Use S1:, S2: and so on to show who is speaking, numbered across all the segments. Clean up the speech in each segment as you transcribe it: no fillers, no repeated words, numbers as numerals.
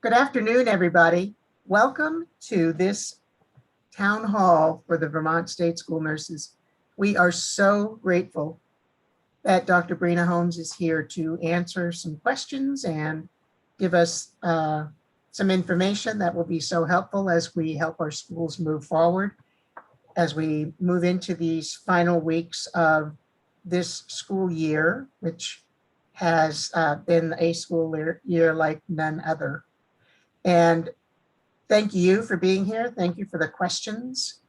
S1: Good afternoon, everybody. Welcome to this town hall for the Vermont State School Nurses. We are so grateful that Dr. Breena Holmes is here to answer some questions and give us some information that will be so helpful as we help our schools move forward, as we move into these final weeks of this school year, which has been a school year like none other. And thank you for being here. Thank you for the questions.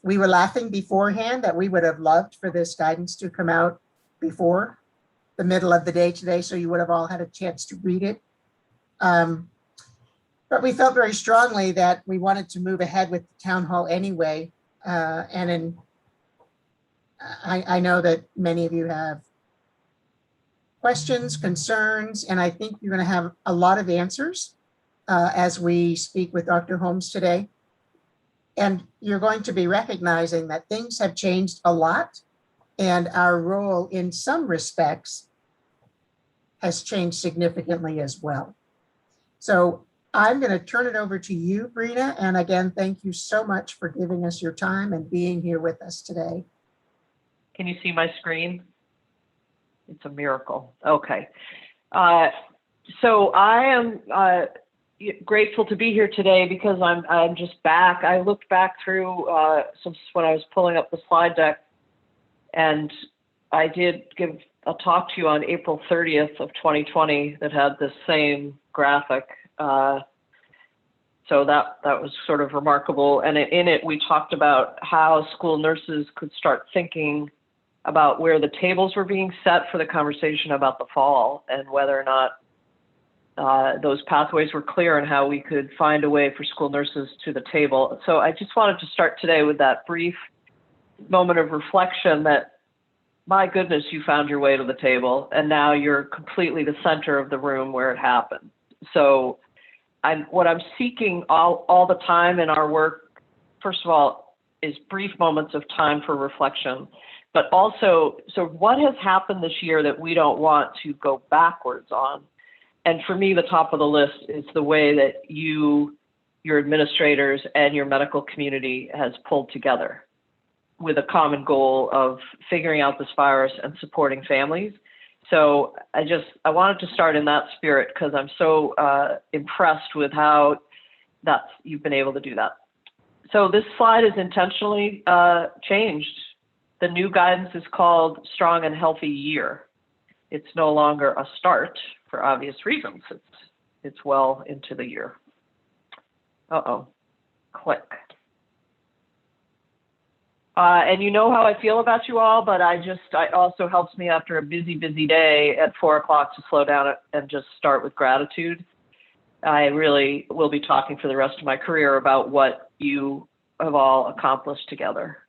S1: We were laughing beforehand that we would have loved for this guidance to come out before the middle of the day today, so you would have all had a chance to read it. But we felt very strongly that we wanted to move ahead with the town hall anyway. I know that many of you have questions, concerns, and I think you're going to have a lot of answers as we speak with Dr. Holmes today. And you're going to be recognizing that things have changed a lot, and our role in some respects has changed significantly as well. So I'm going to turn it over to you, Breena. And again, thank you so much for giving us your time and being here with us today.
S2: Can you see my screen? It's a miracle. Okay. So I am grateful to be here today because I'm just back. I looked back through when I was pulling up the slide deck, and I did give a talk to you on April 30th of 2020 that had the same graphic. So that was sort of remarkable. And in it, we talked about how school nurses could start thinking about where the tables were being set for the conversation about the fall, and whether or not those pathways were clear and how we could find a way for school nurses to the table. So I just wanted to start today with that brief moment of reflection that, my goodness, you found your way to the table, and now you're completely the center of the room where it happened. So what I'm seeking all the time in our work, first of all, is brief moments of time for reflection, but also, so what has happened this year that we don't want to go backwards on? And for me, the top of the list is the way that your administrators and your medical community has pulled together with a common goal of figuring out this virus and supporting families. So I wanted to start in that spirit because I'm so impressed with how you've been able to do that. So this slide is intentionally changed. The new guidance is called Strong and Healthy Year. It's no longer a start for obvious reasons. It's well into the year. Click. And you know how I feel about you all, but it also helps me after a busy day at 4 o'clock to slow down and just start with gratitude. I really will be talking for the rest of my career about what you have all accomplished together.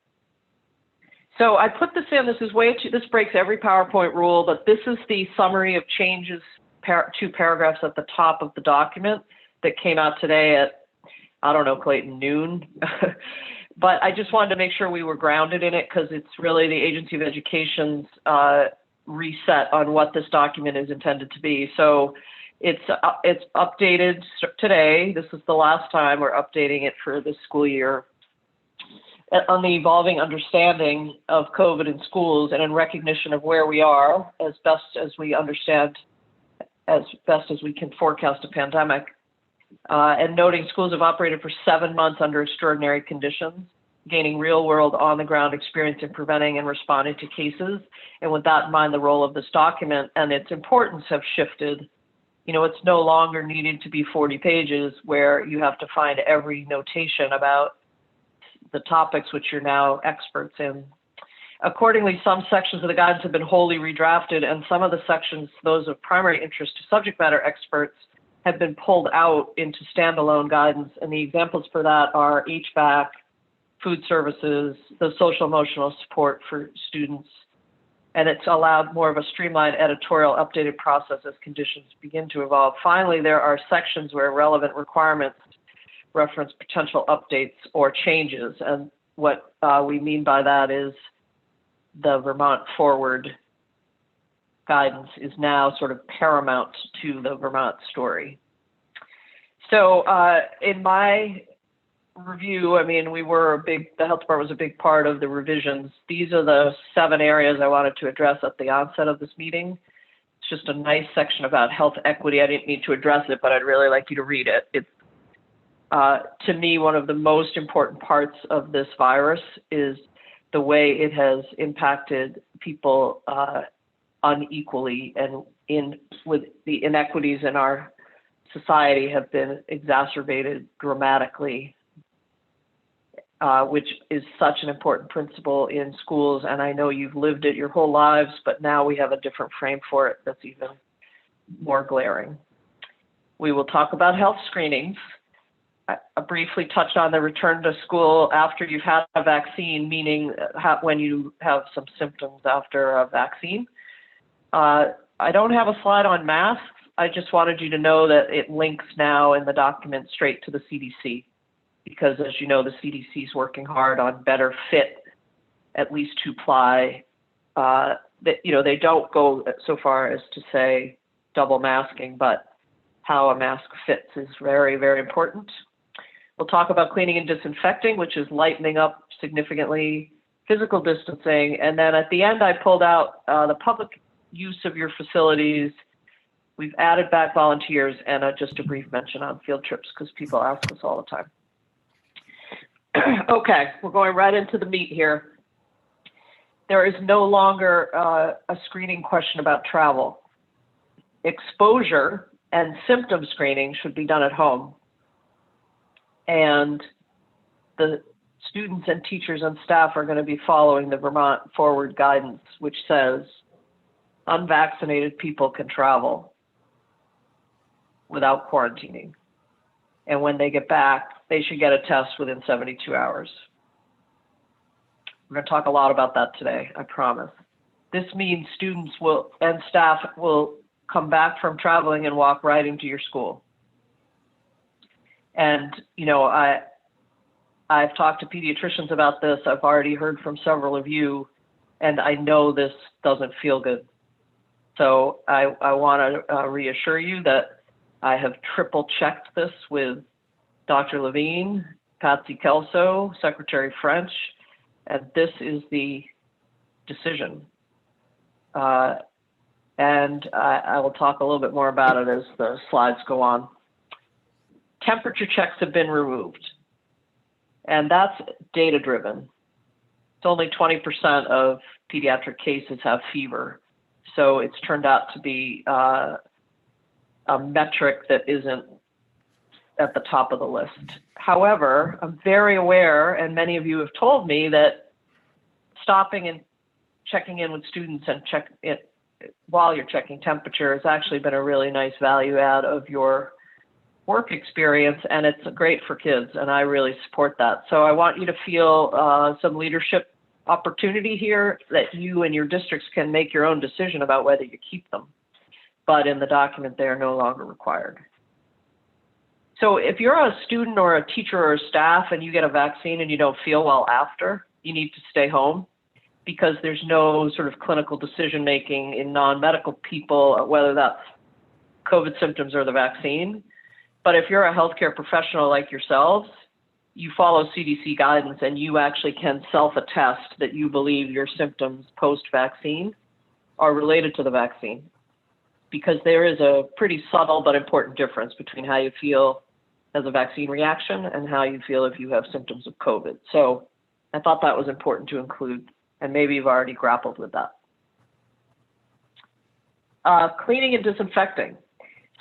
S2: So I put this in, this breaks every PowerPoint rule, but this is the summary of changes, 2 paragraphs at the top of the document that came out today at, I don't know, Clayton, noon. But I just wanted to make sure we were grounded in it because it's really the Agency of Education's reset on what this document is intended to be. So it's updated today. This is the last time we're updating it for this school year on the evolving understanding of COVID in schools and in recognition of where we are as best as we understand, as best as we can forecast a pandemic. And noting schools have operated for 7 months under extraordinary conditions, gaining real-world, on-the-ground experience in preventing and responding to cases. And with that in mind, the role of this document and its importance have shifted. You know, it's no longer needed to be 40 pages where you have to find every notation about the topics which you're now experts in. Accordingly, some sections of the guidance have been wholly redrafted, and some of the sections, those of primary interest to subject matter experts, have been pulled out into standalone guidance. And the examples for that are HVAC, food services, the social emotional support for students. And it's allowed more of a streamlined editorial updated process as conditions begin to evolve. Finally, there are sections where relevant requirements reference potential updates or changes. And what we mean by that is the Vermont Forward guidance is now sort of paramount to the Vermont story. So in my review, I mean, the health department was a big part of the revisions. These are the 7 areas I wanted to address at the onset of this meeting. It's just a nice section about health equity. I didn't need to address it, but I'd really like you to read it. It's, to me, one of the most important parts of this virus is the way it has impacted people unequally, and with the inequities in our society have been exacerbated dramatically, which is such an important principle in schools. And I know you've lived it your whole lives, but now we have a different frame for it that's even more glaring. We will talk about health screenings. I briefly touched on the return to school after you've had a vaccine, meaning when you have some symptoms after a vaccine. I don't have a slide on masks. I just wanted you to know that it links now in the document straight to the CDC, because as you know, the CDC is working hard on better fit, at least 2-ply. They don't go so far as to say double masking, but how a mask fits is very, very important. We'll talk about cleaning and disinfecting, which is lightening up significantly, physical distancing, and then at the end I pulled out the public use of your facilities. We've added back volunteers, and just a brief mention on field trips because people ask us all the time. Okay, we're going right into the meat here. There is no longer a screening question about travel. Exposure and symptom screening should be done at home. And the students and teachers and staff are going to be following the Vermont Forward Guidance, which says unvaccinated people can travel without quarantining. And when they get back, they should get a test within 72 hours. We're going to talk a lot about that today, I promise. This means students and staff will come back from traveling and walk right into your school. And, I've talked to pediatricians about this. I've already heard from several of you, and I know this doesn't feel good. So I want to reassure you that I have triple checked this with Dr. Levine, Patsy Kelso, Secretary French, and this is the decision. And I will talk a little bit more about it as the slides go on. Temperature checks have been removed, and that's data-driven. It's only 20% of pediatric cases have fever, so it's turned out to be a metric that isn't at the top of the list. However, I'm very aware, and many of you have told me, that stopping and checking in with students and check it while you're checking temperature has actually been a really nice value add of your work experience, and it's great for kids, and I really support that. So I want you to feel some leadership opportunity here, that you and your districts can make your own decision about whether you keep them. But in the document, they are no longer required. So if you're a student or a teacher or a staff and you get a vaccine and you don't feel well after, you need to stay home, because there's no sort of clinical decision-making in non-medical people, whether that's COVID symptoms or the vaccine. But if you're a healthcare professional like yourselves, you follow CDC guidance and you actually can self-attest that you believe your symptoms post-vaccine are related to the vaccine, because there is a pretty subtle but important difference between how you feel as a vaccine reaction and how you feel if you have symptoms of COVID. So I thought that was important to include, and maybe you've already grappled with that. Cleaning and disinfecting.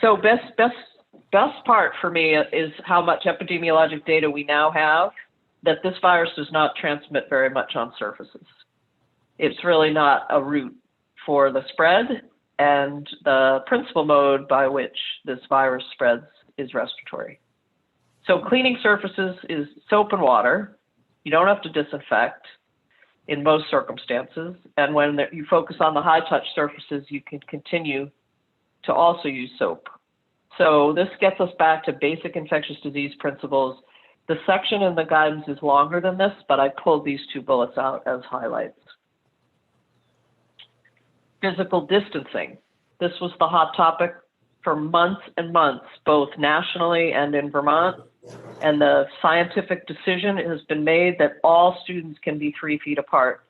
S2: So best part for me is how much epidemiologic data we now have that this virus does not transmit very much on surfaces. It's really not a route for the spread, and the principal mode by which this virus spreads is respiratory. So cleaning surfaces is soap and water. You don't have to disinfect in most circumstances. And when you focus on the high-touch surfaces, you can continue to also use soap. So this gets us back to basic infectious disease principles. The section in the guidance is longer than this, but I pulled these 2 bullets out as highlights. Physical distancing. This was the hot topic for months and months, both nationally and in Vermont. And the scientific decision has been made that all students can be 3 feet apart,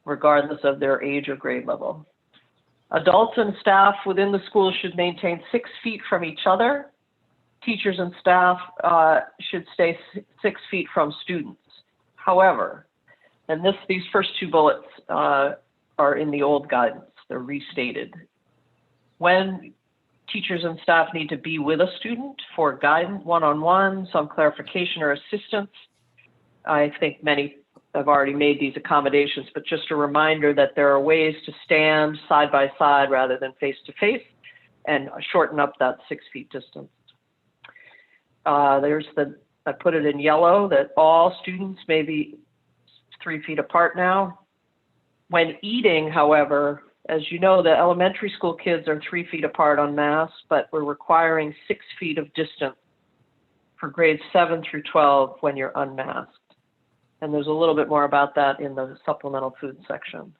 S2: regardless of their age or grade level. Adults and staff within the school should maintain 6 feet from each other. Teachers and staff should stay 6 feet from students. However, and these first 2 bullets are in the old guidance, they're restated. When teachers and staff need to be with a student for guidance, one-on-one, some clarification or assistance, I think many have already made these accommodations, but just a reminder that there are ways to stand side by side rather than face to face and shorten up that 6 feet distance. I put it in yellow that all students may be 3 feet apart now. When eating, however, as you know, the elementary school kids are 3 feet apart en masse, but we're requiring 6 feet of distance for grades 7 through 12 when you're unmasked. And there's a little bit more about that in the supplemental food section.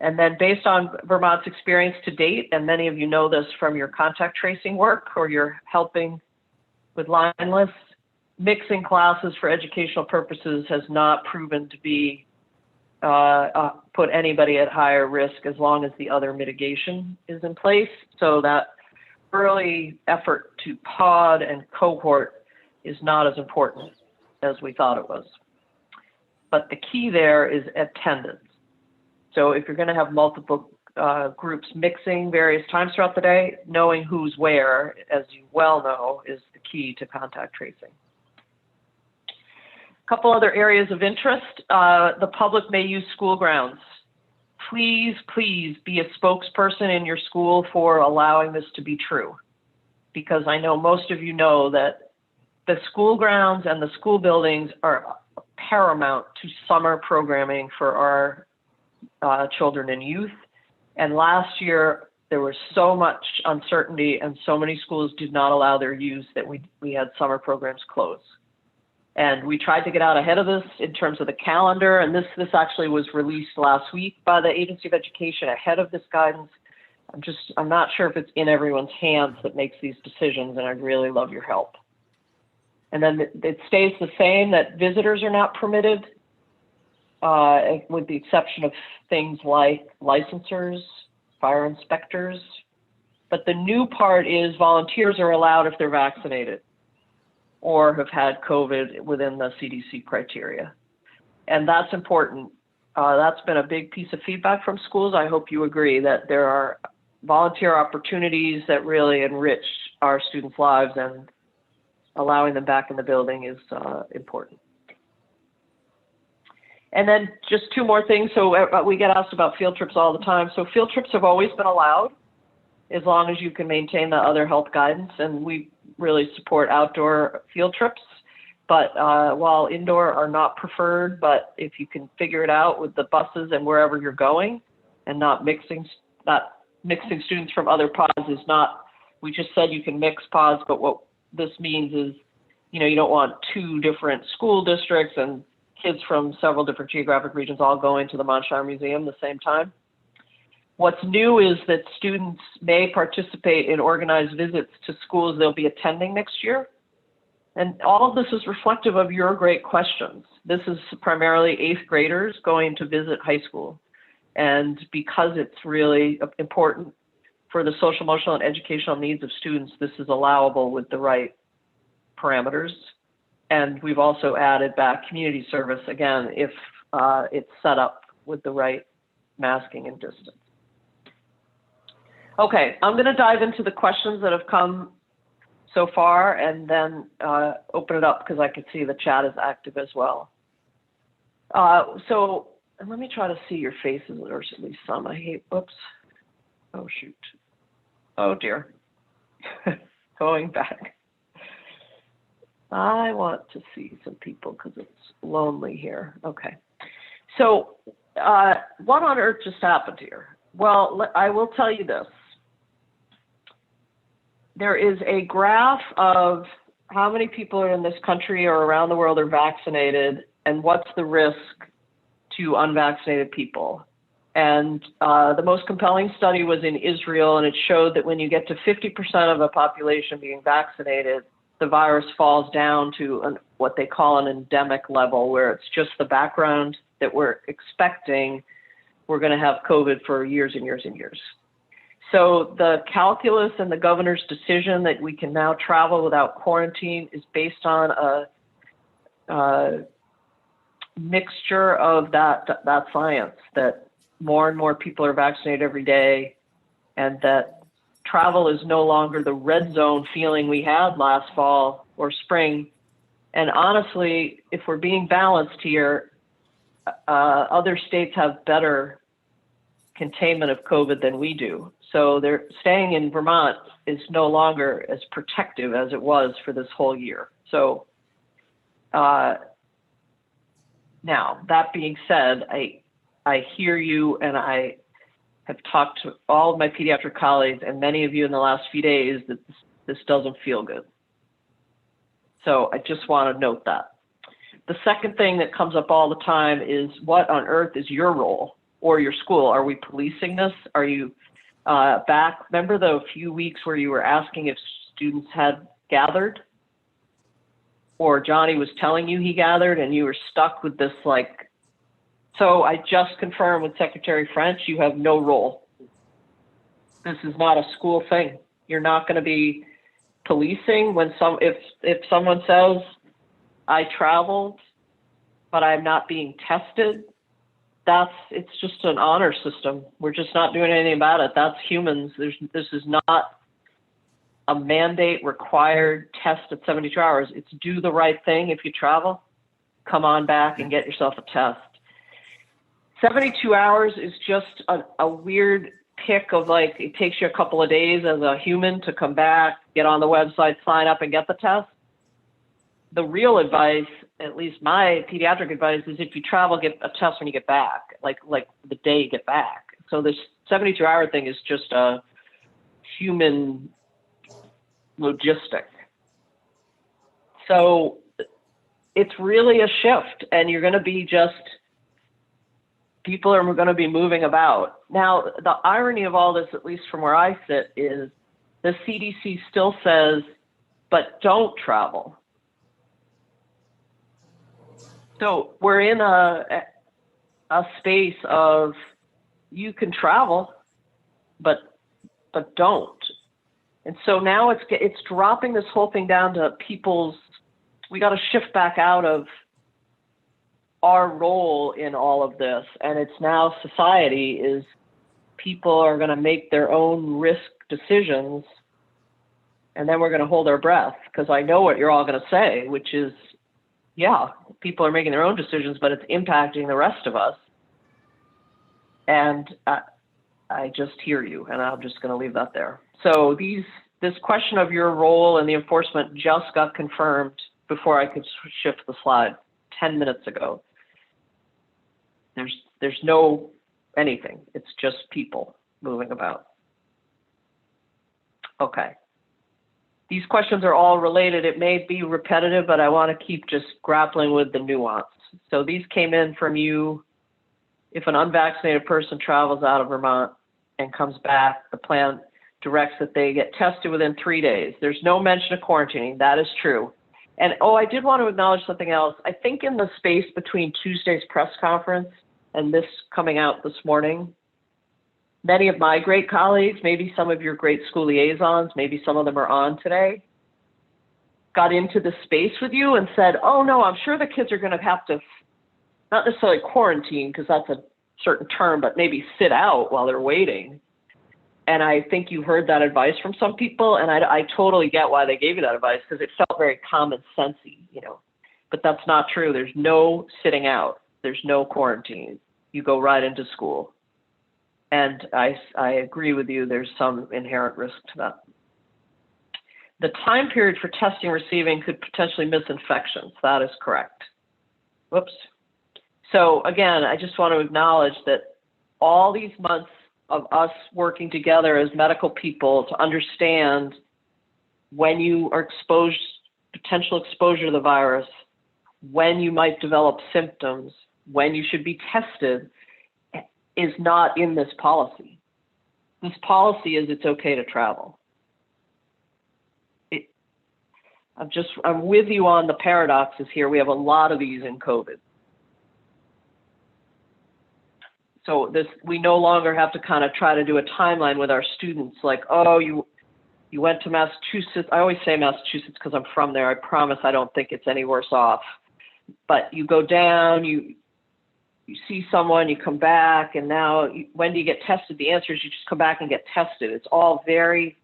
S2: And then based on Vermont's experience to date, and many of you know this from your contact tracing work or your helping with line lists, mixing classes for educational purposes has not proven to be put anybody at higher risk as long as the other mitigation is in place. So that early effort to pod and cohort is not as important as we thought it was. But the key there is attendance. So if you're going to have multiple groups mixing various times throughout the day, knowing who's where, as you well know, is the key to contact tracing. A couple other areas of interest. The public may use school grounds. Please, please be a spokesperson in your school for allowing this to be true, because I know most of you know that the school grounds and the school buildings are paramount to summer programming for our children and youth. And last year, there was so much uncertainty and so many schools did not allow their use that we had summer programs close. And we tried to get out ahead of this in terms of the calendar. And this actually was released last week by the Agency of Education ahead of this guidance. I'm not sure if it's in everyone's hands that makes these decisions, and I'd really love your help. And then it stays the same that visitors are not permitted, with the exception of things like licensors, fire inspectors. But the new part is volunteers are allowed if they're vaccinated or have had COVID within the CDC criteria. And that's important. That's been a big piece of feedback from schools. I hope you agree that there are volunteer opportunities that really enrich our students' lives, and allowing them back in the building is important. And then just 2 more things. So we get asked about field trips all the time. So field trips have always been allowed as long as you can maintain the other health guidance. And we really support outdoor field trips. But while indoor are not preferred, but if you can figure it out with the buses and wherever you're going, and not mixing students from other pods is not, we just said you can mix pods, but what this means is, you don't want 2 different school districts and kids from several different geographic regions all going to the Monshire Museum at the same time. What's new is that students may participate in organized visits to schools they'll be attending next year. And all of this is reflective of your great questions. This is primarily 8th graders going to visit high school. And because it's really important for the social, emotional, and educational needs of students, this is allowable with the right parameters. And we've also added back community service, again, if it's set up with the right masking and distance. Okay, I'm going to dive into the questions that have come so far, and then open it up because I can see the chat is active as well. So let me try to see your faces, or at least some. Oops. Oh, shoot. Oh, dear. Going back. I want to see some people because it's lonely here. Okay. So what on earth just happened here? Well, I will tell you this. There is a graph of how many people are in this country or around the world are vaccinated, and what's the risk to unvaccinated people. And the most compelling study was in Israel, and it showed that when you get to 50% of the population being vaccinated, the virus falls down to what they call an endemic level, where it's just the background that we're expecting we're going to have COVID for years and years and years. So the calculus and the governor's decision that we can now travel without quarantine is based on a mixture of that science, that more and more people are vaccinated every day, and that travel is no longer the red zone feeling we had last fall or spring. And honestly, if we're being balanced here, other states have better containment of COVID than we do. So they're staying in Vermont is no longer as protective as it was for this whole year. So now, that being said, I hear you, and I have talked to all of my pediatric colleagues and many of you in the last few days that this doesn't feel good. So I just want to note that. The second thing that comes up all the time is, what on earth is your role or your school? Are we policing this? Are you back? Remember the few weeks where you were asking if students had gathered? Or Johnny was telling you he gathered and you were stuck with this like, so I just confirmed with Secretary French, you have no role. This is not a school thing. You're not going to be policing when if someone says, I traveled, but I'm not being tested, it's just an honor system. We're just not doing anything about it. That's humans. This is not a mandate required test at 72 hours. It's do the right thing. If you travel, come on back and get yourself a test. 72 hours is just a weird pick of like, it takes you a couple of days as a human to come back, get on the website, sign up and get the test. The real advice, at least my pediatric advice, is if you travel, get a test when you get back, like the day you get back. So this 72-hour thing is just a human logistic. So it's really a shift, and you're going to be people are going to be moving about. Now, the irony of all this, at least from where I sit, is the CDC still says, but don't travel. So we're in a space of you can travel, but don't. And so now it's dropping this whole thing down to we got to shift back out of our role in all of this. And it's now society is people are going to make their own risk decisions. And then we're going to hold our breath, because I know what you're all going to say, which is, yeah, people are making their own decisions, but it's impacting the rest of us. And I just hear you, and I'm just going to leave that there. So this question of your role in the enforcement just got confirmed before I could shift the slide 10 minutes ago. There's no anything. It's just people moving about. Okay. These questions are all related. It may be repetitive, but I want to keep just grappling with the nuance. So these came in from you. If an unvaccinated person travels out of Vermont and comes back, the plan directs that they get tested within 3 days. There's no mention of quarantining. That is true. And I did want to acknowledge something else. I think in the space between Tuesday's press conference and this coming out this morning, many of my great colleagues, maybe some of your great school liaisons, maybe some of them are on today, got into the space with you and said, oh no, I'm sure the kids are going to have to, not necessarily quarantine, because that's a certain term, but maybe sit out while they're waiting. And I think you heard that advice from some people, and I totally get why they gave you that advice, because it felt very common sensey, but that's not true. There's no sitting out. There's no quarantine. You go right into school. And I agree with you, there's some inherent risk to that. The time period for testing receiving could potentially miss infections. That is correct. Whoops. So again, I just want to acknowledge that all these months of us working together as medical people to understand when you are exposed, potential exposure to the virus, when you might develop symptoms, when you should be tested, is not in this policy. This policy is it's okay to travel. I'm with you on the paradoxes here. We have a lot of these in COVID. So we no longer have to kind of try to do a timeline with our students like, oh, you went to Massachusetts. I always say Massachusetts because I'm from there. I promise I don't think it's any worse off. But you go down, you see someone, you come back, and now when do you get tested? The answer is you just come back and get tested. It's all very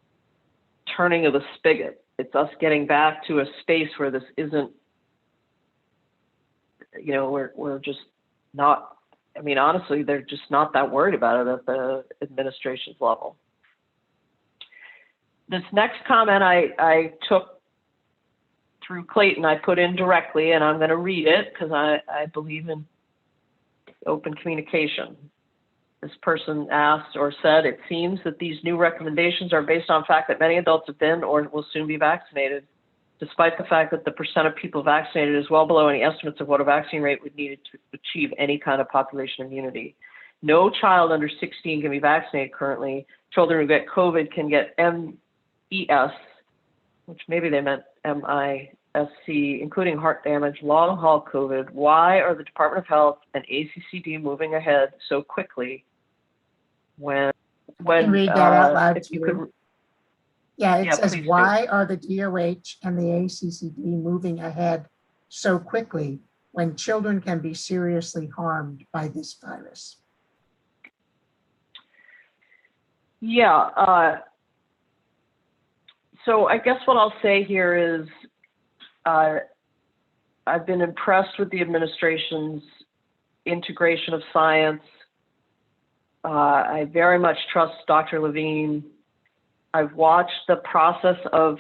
S2: turning of the spigot. It's us getting back to a space where this isn't, we're just not, I mean, honestly, they're just not that worried about it at the administration's level. This next comment I took through Clayton, I put in directly, and I'm going to read it because I believe in open communication. This person asked or said, it seems that these new recommendations are based on the fact that many adults have been or will soon be vaccinated, despite the fact that the percent of people vaccinated is well below any estimates of what a vaccine rate would need to achieve any kind of population immunity. No child under 16 can be vaccinated currently. Children who get COVID can get MES, which maybe they meant MISC, including heart damage, long haul COVID. Why are the Department of Health and ACCD moving ahead so quickly when
S1: I can read that out loud
S2: if
S1: to
S2: you
S1: you.
S2: could,
S1: Yeah, it
S2: yeah,
S1: says,
S2: please
S1: why are the DOH and the ACCD moving ahead so quickly when children can be seriously harmed by this virus?
S2: Yeah. So I guess what I'll say here is I've been impressed with the administration's integration of science. I very much trust Dr. Levine. I've watched the process of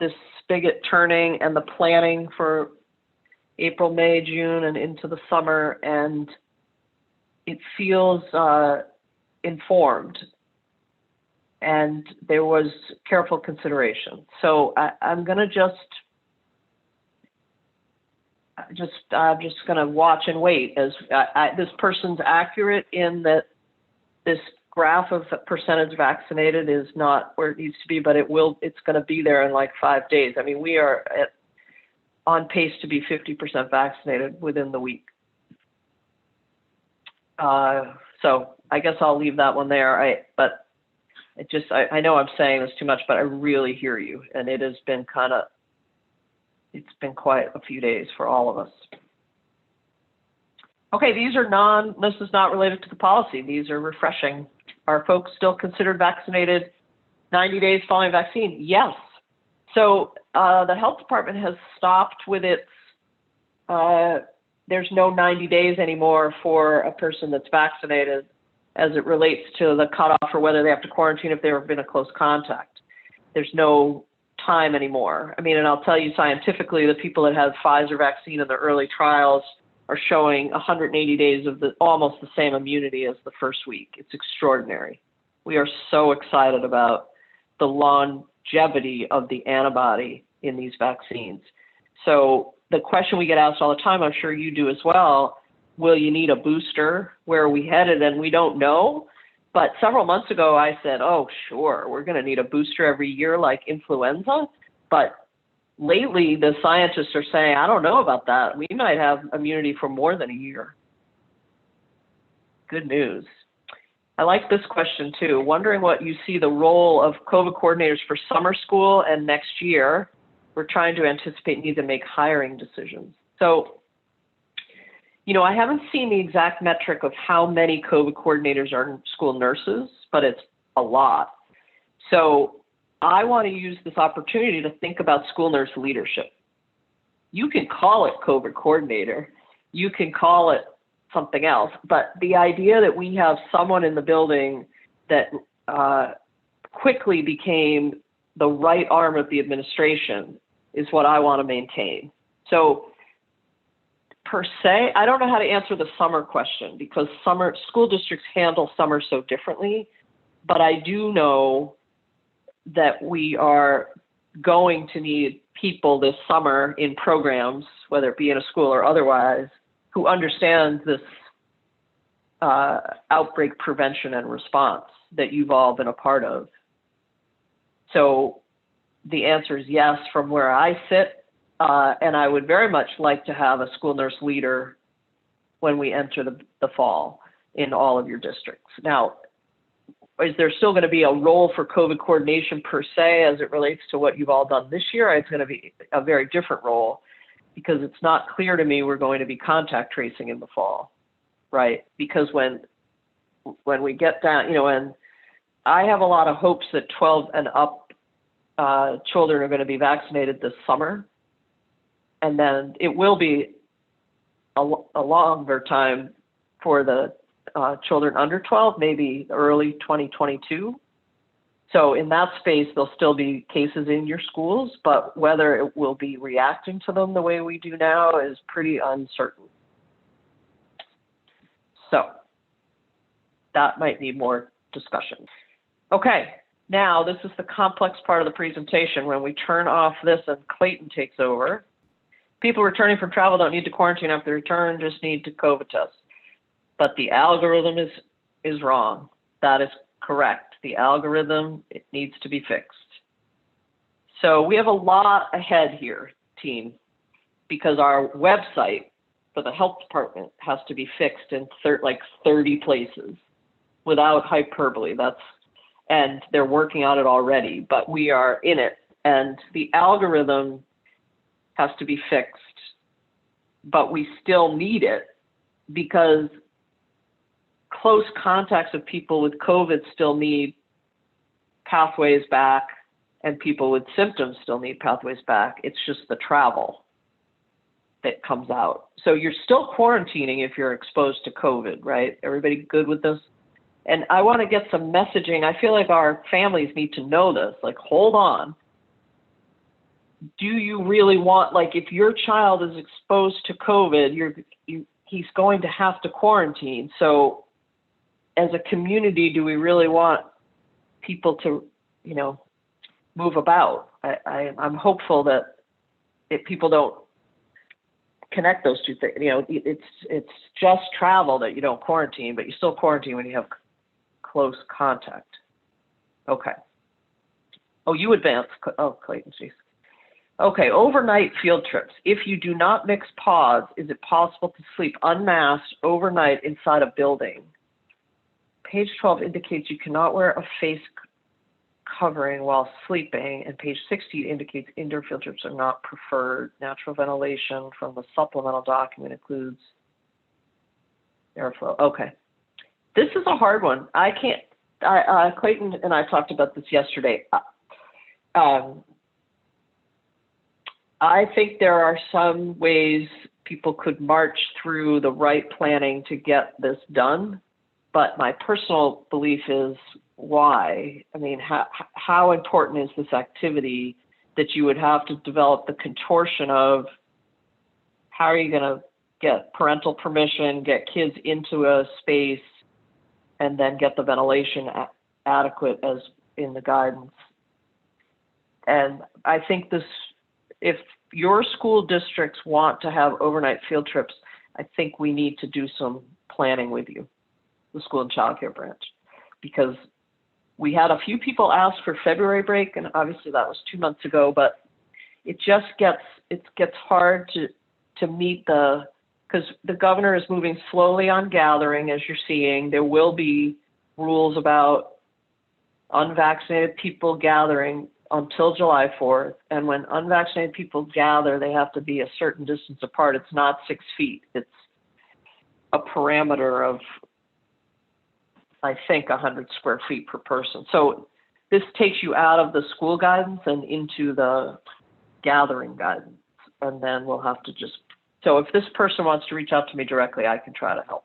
S2: this spigot turning and the planning for April, May, June, and into the summer, and it feels informed. And there was careful consideration. So I'm going to I'm just going to watch and wait. As this person's accurate in that this graph of percentage vaccinated is not where it needs to be, but it's going to be there in like 5 days. I mean, we are on pace to be 50% vaccinated within the week. So I guess I'll leave that one there. I know I'm saying this too much, but I really hear you. And it has been it's been quite a few days for all of us. Okay, this is not related to the policy. These are refreshing. Are folks still considered vaccinated 90 days following vaccine? Yes. So the health department has stopped with its, there's no 90 days anymore for a person that's vaccinated as it relates to the cutoff for whether they have to quarantine if they've been a close contact. There's no time anymore. I mean, and I'll tell you scientifically, the people that had Pfizer vaccine in their early trials are showing 180 days of almost the same immunity as the first week. It's extraordinary. We are so excited about the longevity of the antibody in these vaccines. So the question we get asked all the time, I'm sure you do as well, will you need a booster? Where are we headed? And we don't know. But several months ago, I said, oh, sure, we're going to need a booster every year like influenza. But lately, the scientists are saying, I don't know about that. We might have immunity for more than a year. Good news. I like this question, too. Wondering what you see the role of COVID coordinators for summer school and next year. We're trying to anticipate needs and make hiring decisions. So, I haven't seen the exact metric of how many COVID coordinators are school nurses, but it's a lot. So I want to use this opportunity to think about school nurse leadership. You can call it COVID coordinator. You can call it something else. But the idea that we have someone in the building that quickly became the right arm of the administration is what I want to maintain. So per se, I don't know how to answer the summer question because school districts handle summer so differently, but I do know that we are going to need people this summer in programs, whether it be in a school or otherwise, who understand this outbreak prevention and response that you've all been a part of. So the answer is yes from where I sit, and I would very much like to have a school nurse leader when we enter the fall in all of your districts. Now, is there still going to be a role for COVID coordination per se as it relates to what you've all done this year? It's going to be a very different role, because it's not clear to me we're going to be contact tracing in the fall, right? Because when we get down, and I have a lot of hopes that 12 and up children are going to be vaccinated this summer, and then it will be a longer time for the children under 12, maybe early 2022. So in that space, there'll still be cases in your schools, but whether it will be reacting to them the way we do now is pretty uncertain. So that might need more discussion. Okay, now this is the complex part of the presentation. When we turn off this and Clayton takes over, people returning from travel don't need to quarantine after they return, just need to COVID test. But the algorithm is wrong. That is correct. The algorithm, it needs to be fixed. So we have a lot ahead here, team, because our website for the health department has to be fixed in like 30 places without hyperbole. And they're working on it already, but we are in it. And the algorithm has to be fixed, but we still need it because close contacts of people with COVID still need pathways back, and people with symptoms still need pathways back. It's just the travel that comes out. So you're still quarantining if you're exposed to COVID, right? Everybody good with this? And I want to get some messaging. I feel like our families need to know this. Like, hold on. Do you really want, like, if your child is exposed to COVID, he's going to have to quarantine. So as a community, do we really want people to, move about? I'm hopeful that if people don't connect those two things, it's just travel that you don't quarantine, but you still quarantine when you have close contact. Okay. Oh, you advanced. Oh, Clayton, jeez. Okay, overnight field trips. If you do not mix pods, is it possible to sleep unmasked overnight inside a building? Page 12 indicates you cannot wear a face covering while sleeping, and page 60 indicates indoor field trips are not preferred. Natural ventilation from the supplemental document includes airflow. Okay. This is a hard one. Clayton and I talked about this yesterday. I think there are some ways people could march through the right planning to get this done, but my personal belief is why? I mean, how important is this activity that you would have to develop the contortion of how are you going to get parental permission, get kids into a space, and then get the ventilation adequate as in the guidance. And I think this, if your school districts want to have overnight field trips, I think we need to do some planning with you, the school and child care branch, because we had a few people ask for February break, and obviously that was 2 months ago, but it just gets hard to meet because the governor is moving slowly on gathering, as you're seeing. There will be rules about unvaccinated people gathering until July 4th. And when unvaccinated people gather, they have to be a certain distance apart. It's not 6 feet. It's a parameter of, I think, 100 square feet per person. So this takes you out of the school guidance and into the gathering guidance. And then we'll have to so if this person wants to reach out to me directly, I can try to help.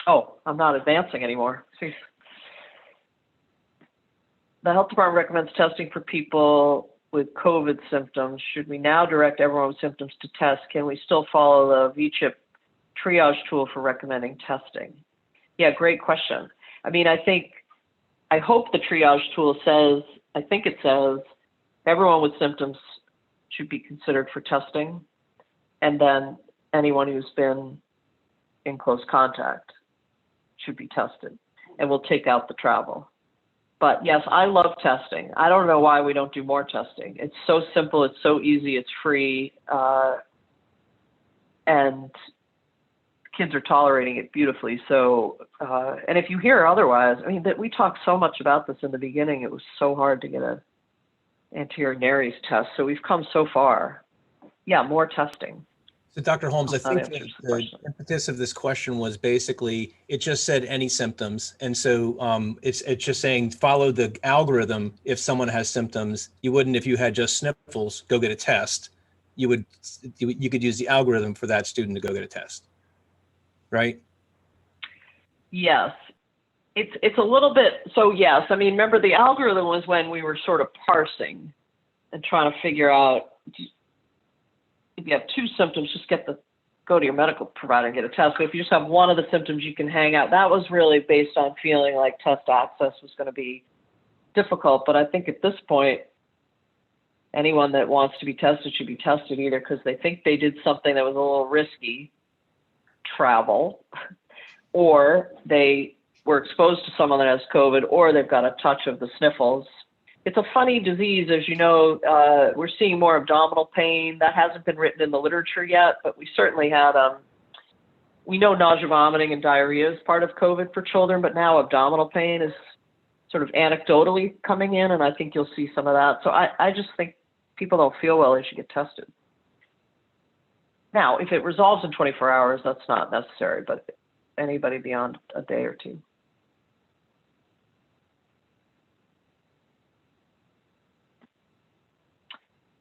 S2: Oh, I'm not advancing anymore. The health department recommends testing for people with COVID symptoms. Should we now direct everyone with symptoms to test? Can we still follow the VCHIP triage tool for recommending testing? Yeah, great question. I mean, I hope the triage tool says, I think it says everyone with symptoms should be considered for testing. And then anyone who's been in close contact should be tested, and we'll take out the travel. But yes, I love testing. I don't know why we don't do more testing. It's so simple, it's so easy, it's free, and kids are tolerating it beautifully. So, and if you hear otherwise, I mean, that we talked so much about this in the beginning. It was so hard to get a anterior nares test. So we've come so far. Yeah, more testing.
S3: So Dr. Holmes, I
S2: Hope that
S3: think
S2: answers the
S3: the
S2: question.
S3: impetus of this question was basically, it just said any symptoms. And so it's just saying, follow the algorithm. If someone has symptoms, you wouldn't, if you had just sniffles, go get a test. You could use the algorithm for that student to go get a test, right?
S2: Yes. It's a little bit, so yes, I mean, remember the algorithm was when we were sort of parsing and trying to figure out, if you have two symptoms, just go to your medical provider and get a test. But if you just have one of the symptoms, you can hang out. That was really based on feeling like test access was going to be difficult. But I think at this point, anyone that wants to be tested should be tested, either because they think they did something that was a little risky, travel, or they were exposed to someone that has COVID, or they've got a touch of the sniffles. It's a funny disease, as you know. We're seeing more abdominal pain. That hasn't been written in the literature yet, but we certainly had, we know nausea, vomiting, and diarrhea is part of COVID for children, but now abdominal pain is sort of anecdotally coming in, and I think you'll see some of that. So I just think people don't feel well, they should get tested. Now, if it resolves in 24 hours, that's not necessary, but anybody beyond a day or two.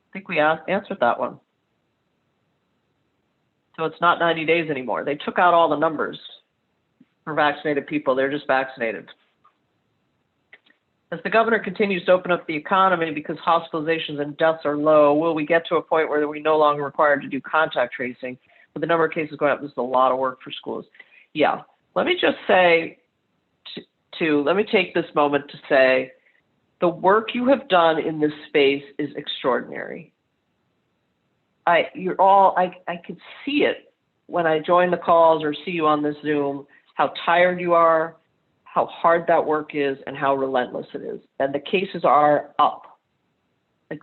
S2: I think we answered that one. So it's not 90 days anymore. They took out all the numbers for vaccinated people. They're just vaccinated. As the governor continues to open up the economy because hospitalizations and deaths are low, will we get to a point where we're no longer required to do contact tracing? With the number of cases going up, this is a lot of work for schools. Yeah. Let me just say, let me take this moment to say, the work you have done in this space is extraordinary. I could see it when I join the calls or see you on this Zoom, how tired you are, how hard that work is, and how relentless it is. And the cases are up. Like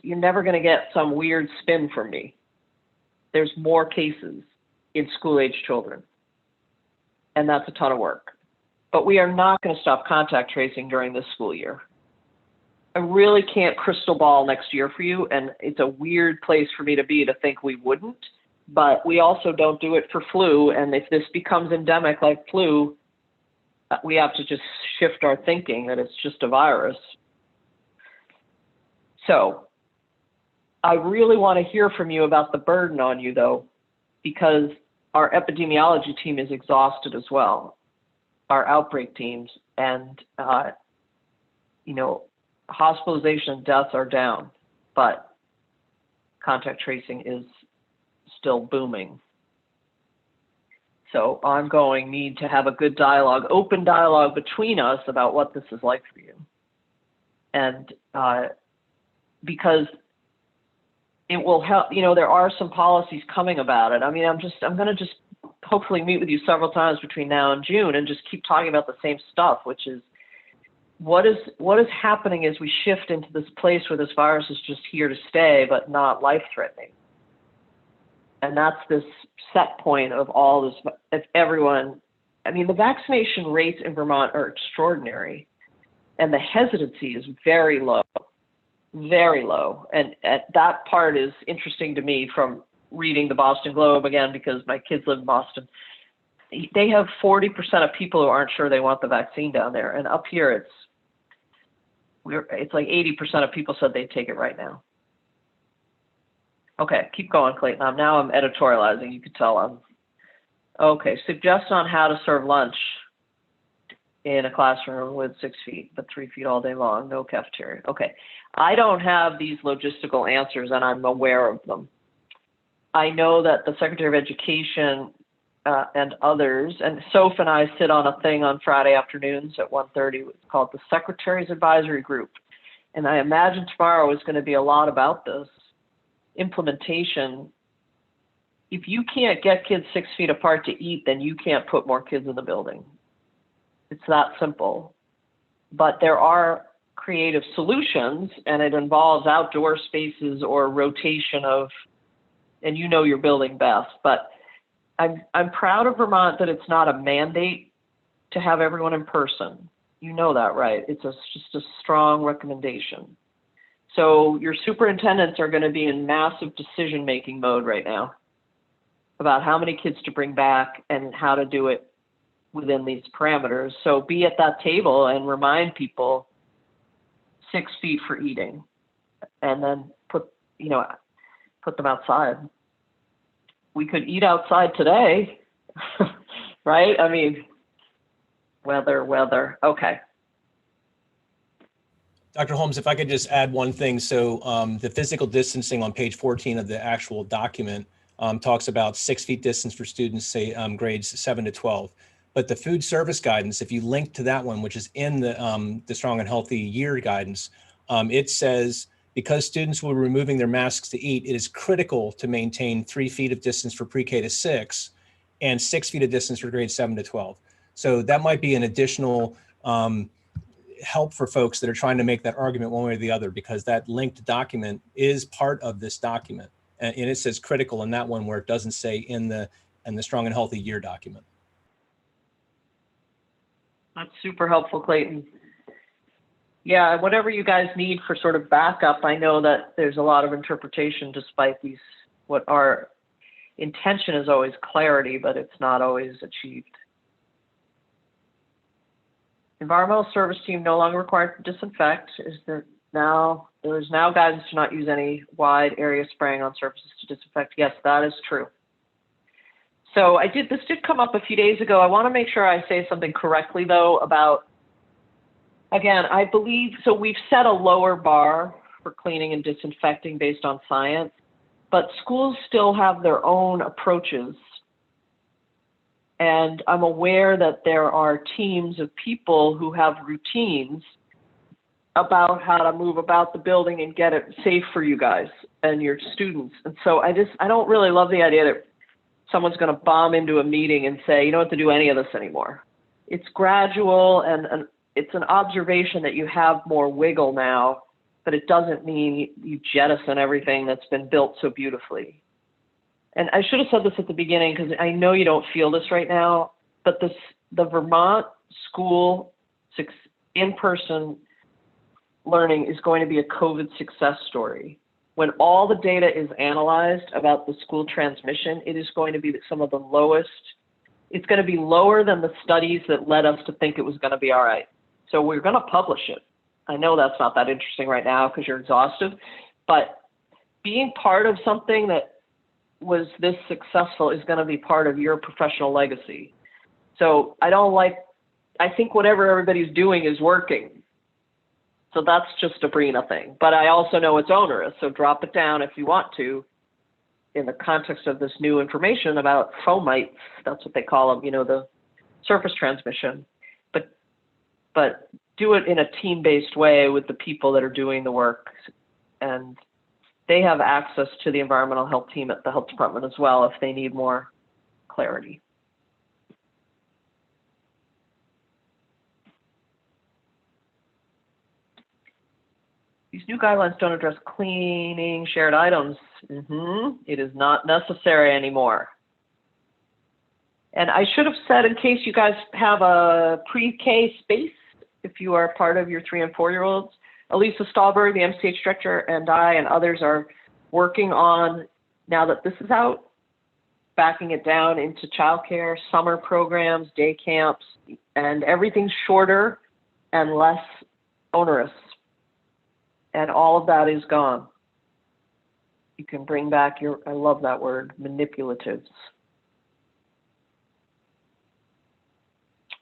S2: you're never going to get some weird spin from me. There's more cases in school-age children. And that's a ton of work. But we are not going to stop contact tracing during this school year. I really can't crystal ball next year for you, and it's a weird place for me to be to think we wouldn't, but we also don't do it for flu, and if this becomes endemic like flu, we have to just shift our thinking that it's just a virus. So I really want to hear from you about the burden on you, though, because our epidemiology team is exhausted as well, our outbreak teams, and hospitalization and deaths are down, but contact tracing is still booming. So ongoing need to have a good dialogue, open dialogue between us about what this is like for you. And because it will help, there are some policies coming about it. I mean, I'm going to just hopefully meet with you several times between now and June and just keep talking about the same stuff, which is, what is happening as we shift into this place where this virus is just here to stay, but not life-threatening. And that's this set point of all this, if everyone, I mean, the vaccination rates in Vermont are extraordinary, and the hesitancy is very low, very low. And that part is interesting to me from reading the Boston Globe again, because my kids live in Boston. They have 40% of people who aren't sure they want the vaccine down there. And up here, it's like 80% of people said they'd take it right now. Okay, keep going, Clayton. I'm editorializing. You can tell okay. Suggestion on how to serve lunch in a classroom with 6 feet, but 3 feet all day long, no cafeteria. Okay, I don't have these logistical answers, and I'm aware of them. I know that the Secretary of Education and others, and Soph and I sit on a thing on Friday afternoons at 1:30. It's called the Secretary's Advisory Group. And I imagine tomorrow is going to be a lot about this implementation. if you can't get kids 6 feet apart to eat, then you can't put more kids in the building. It's that simple. But there are creative solutions, and it involves outdoor spaces or rotation of, and you know your building best, but I'm proud of Vermont that it's not a mandate to have everyone in person. You know that, right? It's just a strong recommendation. So your superintendents are going to be in massive decision-making mode right now about how many kids to bring back and how to do it within these parameters. So be at that table and remind people 6 feet for eating, and then put them outside. We could eat outside today, right? I mean, weather. Okay.
S3: Dr. Holmes, if I could just add one thing. So the physical distancing on page 14 of the actual document talks about 6 feet distance for students, say grades 7 to 12. But the food service guidance, if you link to that one, which is in the Strong and Healthy Year guidance, it says, because students will be removing their masks to eat, it is critical to maintain 3 feet of distance for pre-K to 6 and 6 feet of distance for grades 7 to 12. So that might be an additional help for folks that are trying to make that argument one way or the other, because that linked document is part of this document. And it says critical in that one where it doesn't say in the Strong and Healthy Year document.
S2: That's super helpful, Clayton. Yeah, whatever you guys need for sort of backup, I know that there's a lot of interpretation despite these, what our intention is always clarity, but it's not always achieved. Environmental service team no longer required to disinfect. There is now guidance to not use any wide area spraying on surfaces to disinfect. Yes, that is true. So this did come up a few days ago. I want to make sure I say something correctly though about, again, I believe, so we've set a lower bar for cleaning and disinfecting based on science, but schools still have their own approaches. And I'm aware that there are teams of people who have routines about how to move about the building and get it safe for you guys and your students. And so I don't really love the idea that someone's going to bomb into a meeting and say, you don't have to do any of this anymore. It's gradual, and it's an observation that you have more wiggle now, but it doesn't mean you jettison everything that's been built so beautifully. And I should have said this at the beginning, because I know you don't feel this right now, but the Vermont school in-person learning is going to be a COVID success story. When all the data is analyzed about the school transmission, it is going to be some of the lowest. It's going to be lower than the studies that led us to think it was going to be all right. So we're going to publish it. I know that's not that interesting right now because you're exhausted, but being part of something that was this successful is going to be part of your professional legacy. So I think whatever everybody's doing is working. So that's just a Breena thing. But I also know it's onerous, so drop it down if you want to in the context of this new information about fomites. That's what they call them, the surface transmission. But do it in a team-based way with the people that are doing the work. And they have access to the environmental health team at the health department as well if they need more clarity. These new guidelines don't address cleaning shared items. It is not necessary anymore. And I should have said, in case you guys have a pre-K space, if you are part of your 3 and 4-year-olds, Elisa Stahlberg, the MCH director, and I and others are working on, now that this is out, backing it down into childcare, summer programs, day camps, and everything's shorter and less onerous. And all of that is gone. You can bring back I love that word, manipulatives.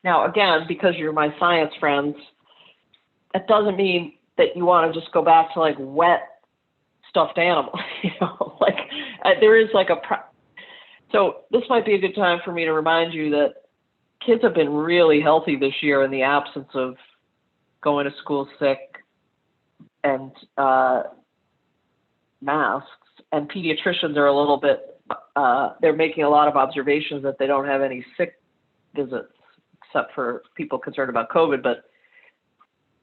S2: Now, again, because you're my science friends, that doesn't mean that you want to just go back to like wet stuffed animals. There is so this might be a good time for me to remind you that kids have been really healthy this year in the absence of going to school sick and masks, and pediatricians are a little bit they're making a lot of observations that they don't have any sick visits, except for people concerned about COVID, but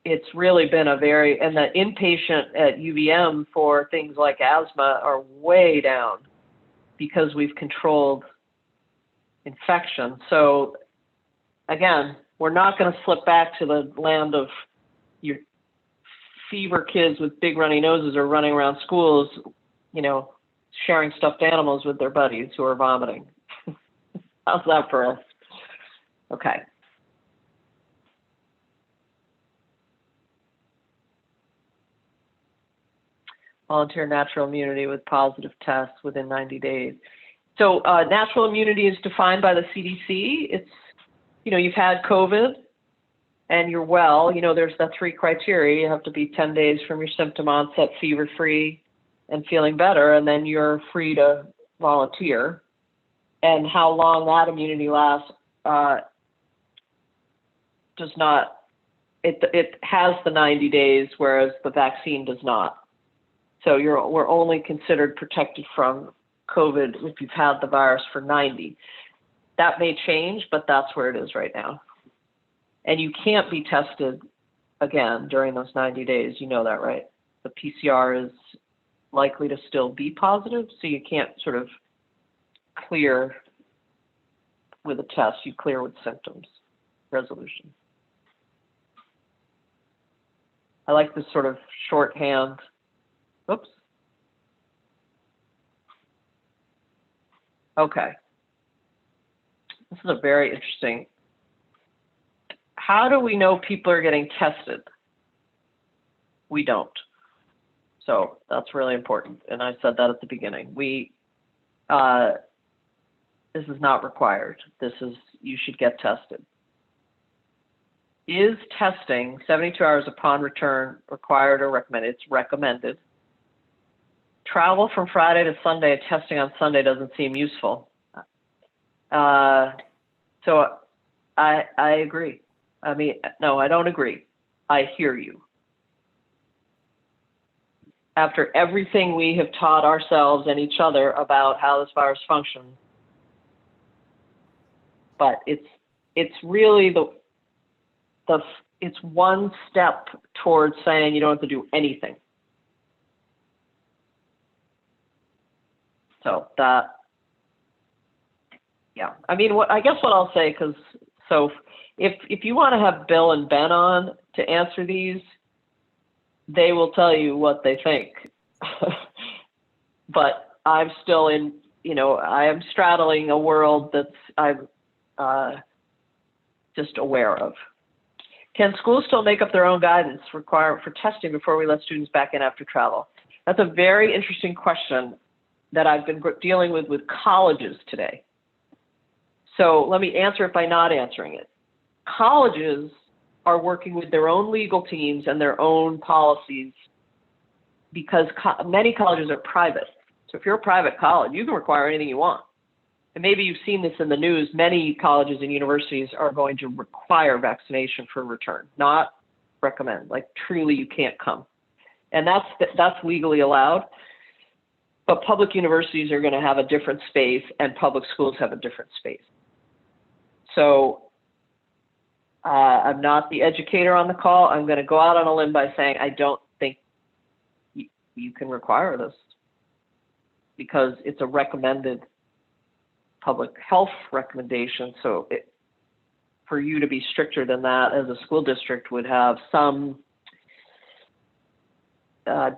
S2: it's really been and the inpatient at UVM for things like asthma are way down because we've controlled infection. So again, we're not going to slip back to the land of your fever kids with big runny noses are running around schools, sharing stuffed animals with their buddies who are vomiting. How's that for us? Okay. Volunteer natural immunity with positive tests within 90 days. So natural immunity is defined by the CDC. It's, you've had COVID and you're well, there's the 3 criteria. You have to be 10 days from your symptom onset, fever-free, and feeling better, and then you're free to volunteer. And how long that immunity lasts does not, it has the 90 days, whereas the vaccine does not. So we're only considered protected from COVID if you've had the virus for 90. That may change, but that's where it is right now. And you can't be tested again during those 90 days. You know that, right? The PCR is likely to still be positive, so you can't sort of clear with a test. You clear with symptoms resolution. I like this sort of shorthand. Oops. Okay. This is a very interesting. How do we know people are getting tested? We don't. So that's really important. And I said that at the beginning. This is not required. You should get tested. Is testing 72 hours upon return required or recommended? It's recommended. Travel from Friday to Sunday, testing on Sunday doesn't seem useful. So I agree. I mean, no, I don't agree. I hear you. After everything we have taught ourselves and each other about how this virus functions, but it's really it's one step towards saying you don't have to do anything. So that, yeah. I mean, I guess what I'll say, if you want to have Bill and Ben on to answer these, they will tell you what they think. But I'm still I am straddling a world that's I'm just aware of. Can schools still make up their own guidance requirement for testing before we let students back in after travel? That's a very interesting question that I've been dealing with colleges today. So let me answer it by not answering it. Colleges are working with their own legal teams and their own policies because many colleges are private. So if you're a private college, you can require anything you want. And maybe you've seen this in the news. Many colleges and universities are going to require vaccination for return, not recommend. Like truly, you can't come, and that's legally allowed. But public universities are going to have a different space, and public schools have a different space. So I'm not the educator on the call. I'm going to go out on a limb by saying I don't think you can require this because it's a recommended public health recommendation. So for you to be stricter than that as a school district would have some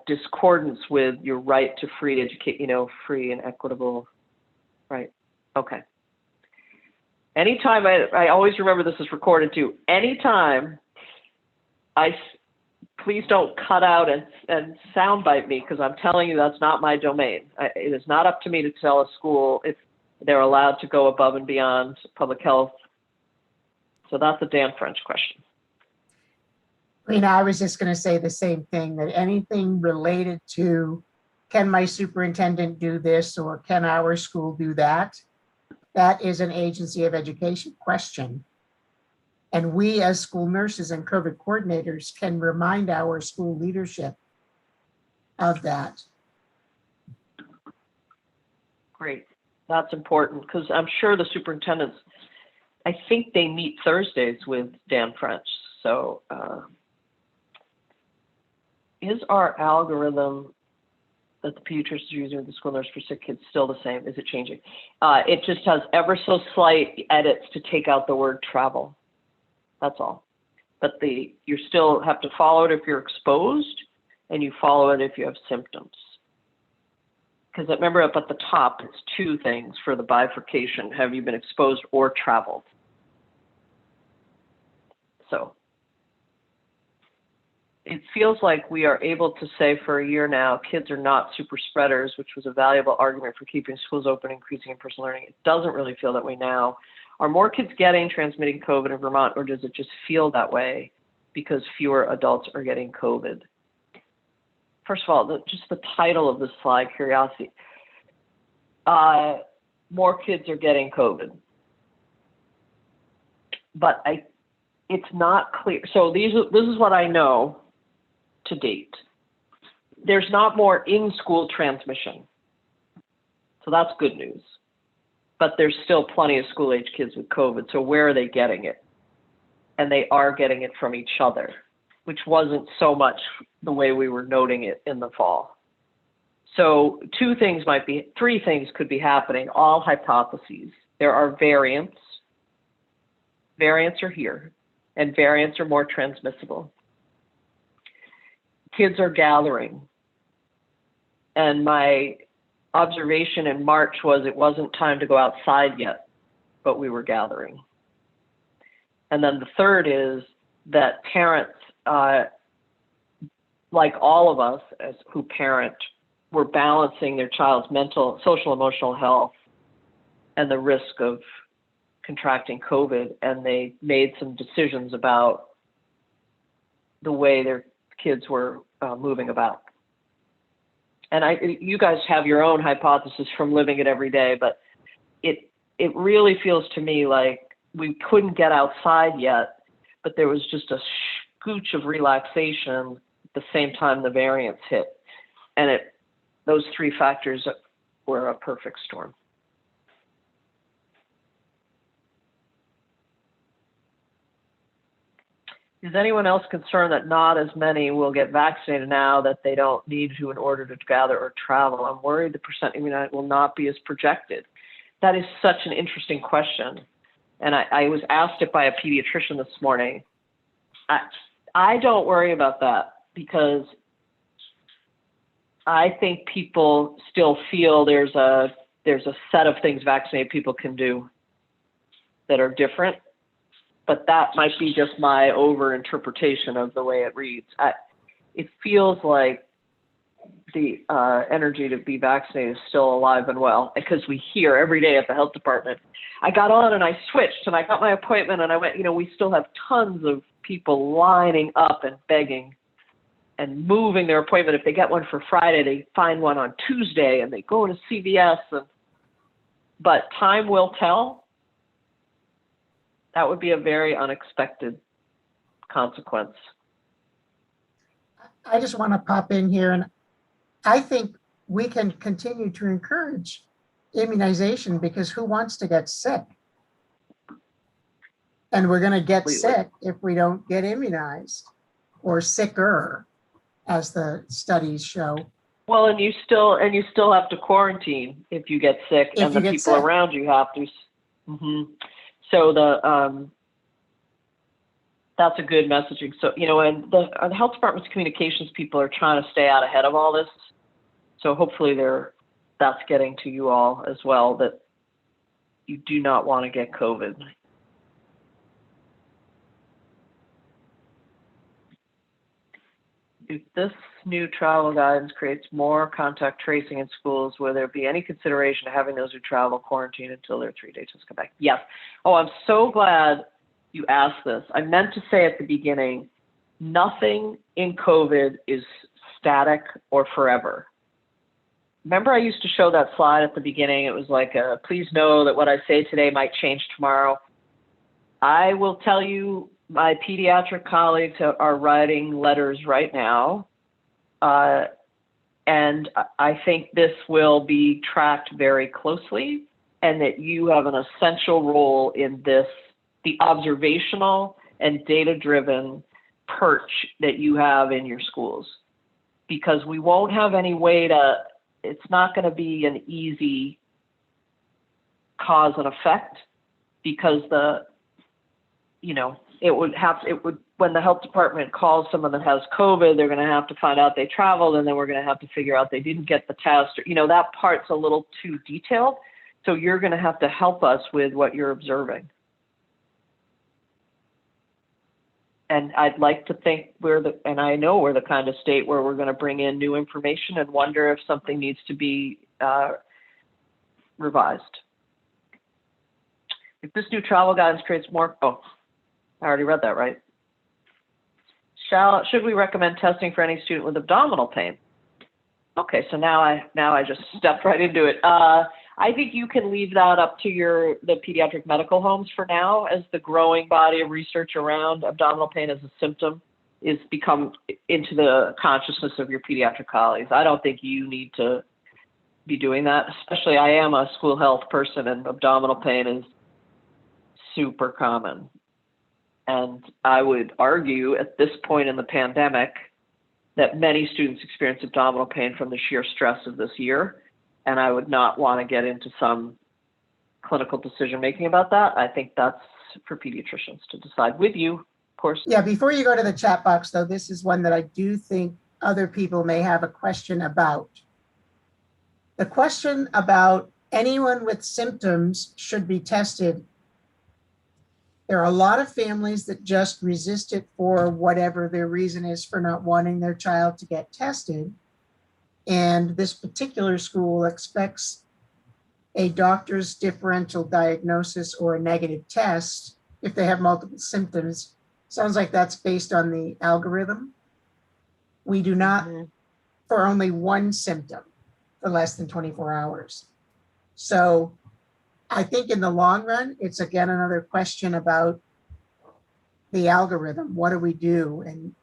S2: discordance with your right to free educate, free and equitable, right? Okay. Anytime, I always remember this is recorded too. Anytime please don't cut out and soundbite me because I'm telling you that's not my domain. It is not up to me to tell a school if they're allowed to go above and beyond public health. So that's a Dan French question.
S1: Breena, I was just going to say the same thing, that anything related to can my superintendent do this or can our school do that? That is an agency of education question. And we as school nurses and COVID coordinators can remind our school leadership of that.
S2: Great. That's important because I'm sure the superintendents, I think they meet Thursdays with Dan French. So is our algorithm that the pediatricians are using with the school nurse for sick kids still the same? Is it changing? It just has ever so slight edits to take out the word travel. That's all. But you still have to follow it if you're exposed, and you follow it if you have symptoms. Because remember up at the top, it's two things for the bifurcation. Have you been exposed or traveled? So it feels like we are able to say for a year now, kids are not super spreaders, which was a valuable argument for keeping schools open, increasing in-person learning. It doesn't really feel that way now. Are more kids transmitting COVID in Vermont, or does it just feel that way because fewer adults are getting COVID? First of all, just the title of this slide, curiosity. More kids are getting COVID. But it's not clear. So this is what I know to date. There's not more in-school transmission. So that's good news. But there's still plenty of school-age kids with COVID. So where are they getting it? And they are getting it from each other, which wasn't so much the way we were noting it in the fall. So three things could be happening, all hypotheses. There are variants. Variants are here, and variants are more transmissible. Kids are gathering. And my observation in March was it wasn't time to go outside yet, but we were gathering. And then the third is that parents, like all of us who parent, were balancing their child's mental, social, emotional health and the risk of contracting COVID, and they made some decisions about the way their kids were moving about. And you guys have your own hypothesis from living it every day, but it really feels to me like we couldn't get outside yet, but there was just a scooch of relaxation at the same time the variants hit. And those three factors were a perfect storm. Is anyone else concerned that not as many will get vaccinated now that they don't need to in order to gather or travel? I'm worried the percent immunized will not be as projected. That is such an interesting question. And I was asked it by a pediatrician this morning. I don't worry about that because I think people still feel there's a set of things vaccinated people can do that are different. But that might be just my over-interpretation of the way it reads. It feels like the energy to be vaccinated is still alive and well, because we hear every day at the health department. I got on and I switched and I got my appointment and I went, we still have tons of people lining up and begging and moving their appointment. If they get one for Friday, they find one on Tuesday and they go to CVS. But time will tell. That would be a very unexpected consequence.
S1: I just want to pop in here, and I think we can continue to encourage immunization because who wants to get sick? And we're going to get sick if we don't get immunized, or sicker, as the studies show.
S2: Well, and you still have to quarantine if you get sick, and the people around you have to. Mm-hmm. So that's a good messaging. So, and the health department's communications people are trying to stay out ahead of all this. So hopefully that's getting to you all as well, that you do not want to get COVID. If this new travel guidance creates more contact tracing in schools, will there be any consideration of having those who travel quarantine until their 3-day tests come back? Yes. Oh, I'm so glad you asked this. I meant to say at the beginning, nothing in COVID is static or forever. Remember I used to show that slide at the beginning? It was like, please know that what I say today might change tomorrow. I will tell you, my pediatric colleagues are writing letters right now. And I think this will be tracked very closely. and that you have an essential role in this, the observational and data-driven perch that you have in your schools. Because we won't have any way to, it's not going to be an easy cause and effect, because when the health department calls someone that has COVID, they're going to have to find out they traveled, and then we're going to have to figure out they didn't get the test. Or, that part's a little too detailed. So you're going to have to help us with what you're observing. And I'd like to think and I know we're the kind of state where we're going to bring in new information and wonder if something needs to be revised. If this new travel guidance creates more, I already read that, right? Should we recommend testing for any student with abdominal pain? Okay, so now I just stepped right into it. I think you can leave that up to the pediatric medical homes for now, as the growing body of research around abdominal pain as a symptom is become into the consciousness of your pediatric colleagues. I don't think you need to be doing that, especially I am a school health person, and abdominal pain is super common. And I would argue at this point in the pandemic that many students experience abdominal pain from the sheer stress of this year. And I would not want to get into some clinical decision making about that. I think that's for pediatricians to decide with you, of course.
S1: Yeah, before you go to the chat box, though, this is one that I do think other people may have a question about. The question about anyone with symptoms should be tested. There are a lot of families that just resist it for whatever their reason is for not wanting their child to get tested. And this particular school expects a doctor's differential diagnosis or a negative test if they have multiple symptoms. Sounds like that's based on the algorithm. We do not for only one symptom for less than 24 hours. So I think in the long run, it's again another question about the algorithm. What do we do? And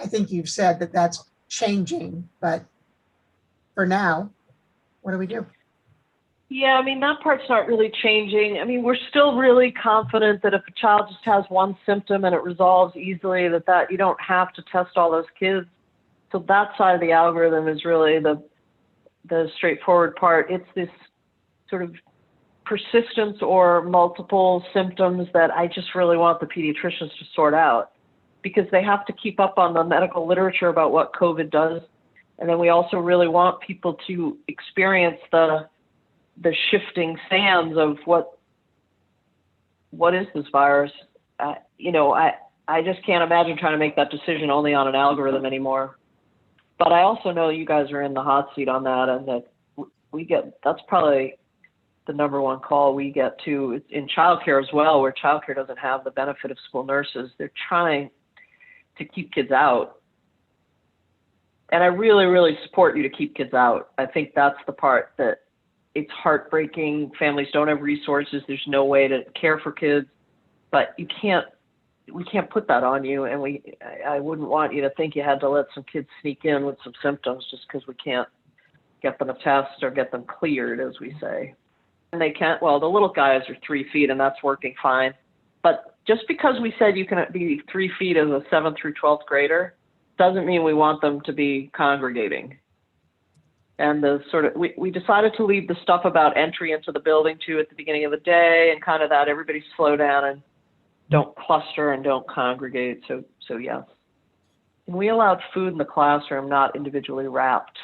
S1: I think you've said that that's changing, but for now, what do we do?
S2: Yeah, I mean, that part's not really changing. I mean, we're still really confident that if a child just has one symptom and it resolves easily, that you don't have to test all those kids. So that side of the algorithm is really the straightforward part. It's this sort of persistence or multiple symptoms that I just really want the pediatricians to sort out, because they have to keep up on the medical literature about what COVID does. And then we also really want people to experience the shifting sands of what is this virus. I just can't imagine trying to make that decision only on an algorithm anymore. But I also know you guys are in the hot seat on that, and that that's probably the number one call we get too in childcare as well, where childcare doesn't have the benefit of school nurses. They're trying to keep kids out. And I really, really support you to keep kids out. I think that's the part that it's heartbreaking. Families don't have resources. There's no way to care for kids, but we can't put that on you. And I wouldn't want you to think you had to let some kids sneak in with some symptoms just because we can't get them a test or get them cleared, as we say. And they can't, well, the little guys are 3 feet and that's working fine. But just because we said you can be 3 feet as a 7th through 12th grader doesn't mean we want them to be congregating. And we decided to leave the stuff about entry into the building too at the beginning of the day, and kind of that everybody slow down and don't cluster and don't congregate. So yes. And we allowed food in the classroom, not individually wrapped.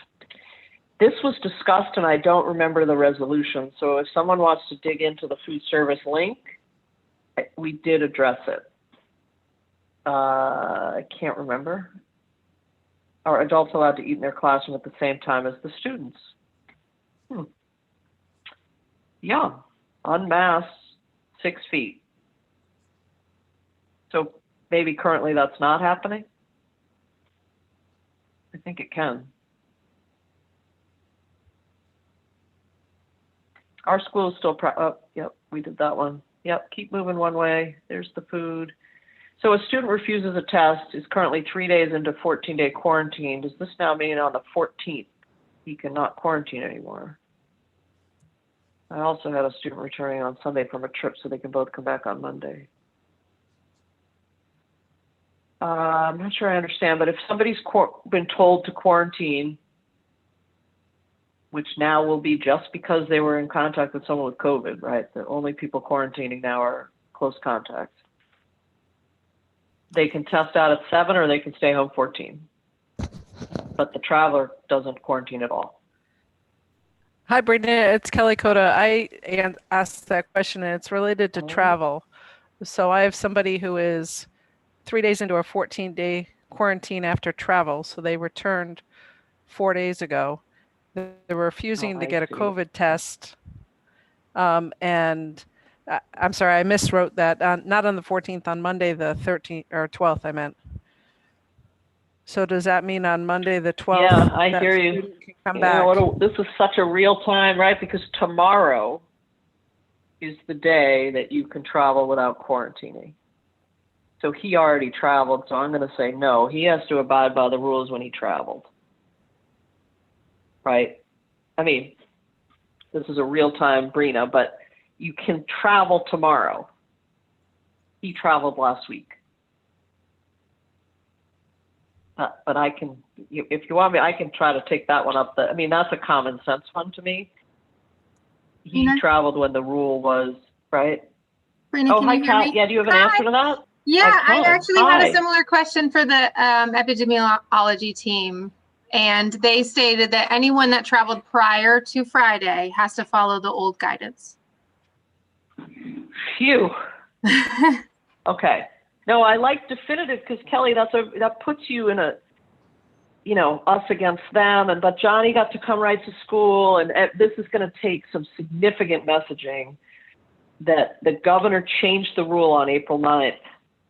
S2: This was discussed and I don't remember the resolution. So if someone wants to dig into the food service link, we did address it. I can't remember. Are adults allowed to eat in their classroom at the same time as the students? Yeah, unmasked, 6 feet. So maybe currently that's not happening? I think it can. Our school is still, yep, we did that one. Yep, keep moving one way. There's the food. So a student refuses a test, is currently 3 days into 14-day quarantine. Does this now mean on the 14th he cannot quarantine anymore? I also had a student returning on Sunday from a trip, so they can both come back on Monday. I'm not sure I understand, but if somebody's been told to quarantine, which now will be just because they were in contact with someone with COVID, right? The only people quarantining now are close contacts. They can test out at 7 or they can stay home 14. But the traveler doesn't quarantine at all.
S4: Hi, Breena. It's Kelly Coda. I asked that question, and it's related to travel. So I have somebody who is 3 days into a 14-day quarantine after travel. So they returned 4 days ago. They were refusing to get a COVID test. And I'm sorry, I miswrote that. Not on the 14th, on Monday, the 13th or 12th, I meant. So does that mean on Monday, the 12th?
S2: Yeah, I hear you.
S4: Can come back?
S2: This is such a real time, right? Because tomorrow is the day that you can travel without quarantining. So he already traveled, so I'm going to say no. He has to abide by the rules when he traveled. Right? I mean, this is a real-time Breena, but you can travel tomorrow. He traveled last week. But I can, if you want me, I can try to take that one up. I mean, that's a common sense one to me. He traveled when the rule was, right?
S5: Breena,
S2: oh,
S5: can
S2: hi,
S5: you hear
S2: Kat.
S5: me?
S2: Yeah, do you have an answer to that?
S5: Yeah, I actually had
S2: Hi.
S5: a similar question for the epidemiology team. And they stated that anyone that traveled prior to Friday has to follow the old guidance.
S2: Phew. Okay. No, I like definitive because Kelly, that puts you in a, us against them. But Johnny got to come right to school, and this is going to take some significant messaging that the governor changed the rule on April 9th.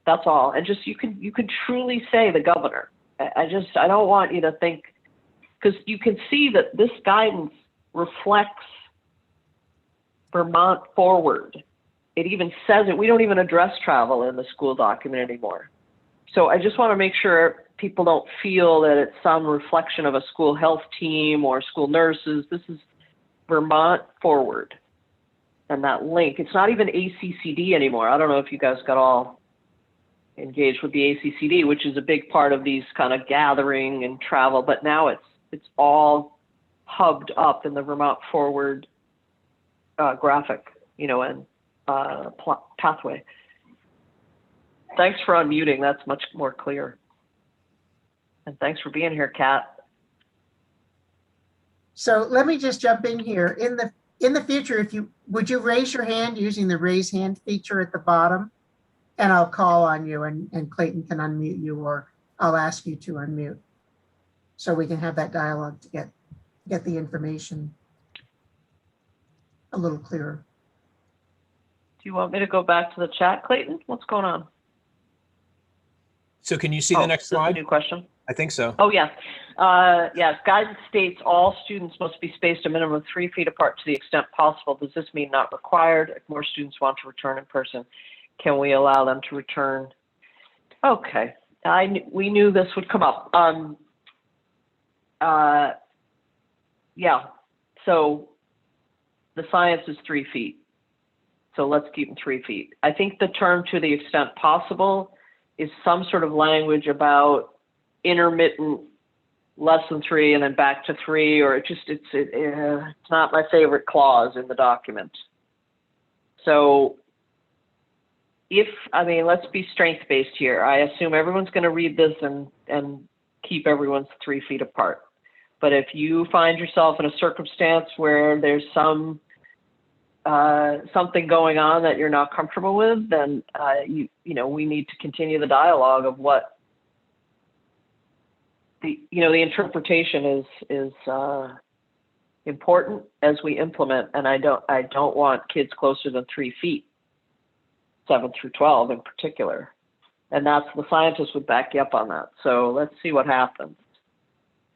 S2: That's all. And just you can truly say the governor. I don't want you to think, because you can see that this guidance reflects Vermont forward. It even says it. We don't even address travel in the school document anymore. So I just want to make sure people don't feel that it's some reflection of a school health team or school nurses. This is Vermont forward. And that link, it's not even ACCD anymore. I don't know if you guys got all engaged with the ACCD, which is a big part of these kind of gathering and travel, but now it's all hubbed up in the Vermont forward graphic, and pathway. Thanks for unmuting. That's much more clear. And thanks for being here, Kat.
S1: So let me just jump in here. In the future, would you raise your hand using the raise hand feature at the bottom? And I'll call on you and Clayton can unmute you, or I'll ask you to unmute so we can have that dialogue to get the information a little clearer.
S2: Do you want me to go back to the chat, Clayton? What's going on?
S3: So can you see the next slide?
S2: New question.
S3: I think so.
S2: Oh, yes. Yes, guidance states all students must be spaced a minimum of 3 feet apart to the extent possible. Does this mean not required? If more students want to return in person, can we allow them to return? Okay, we knew this would come up. Yeah, so the science is 3 feet. So let's keep them 3 feet. I think the term "to the extent possible" is some sort of language about intermittent less than 3 and then back to 3, or it's not my favorite clause in the document. So let's be strength-based here. I assume everyone's going to read this and keep everyone's 3 feet apart. But if you find yourself in a circumstance where there's something going on that you're not comfortable with, then we need to continue the dialogue of what the interpretation is important as we implement. And I don't want kids closer than 3 feet, 7 through 12 in particular. And the scientists would back you up on that. So let's see what happens.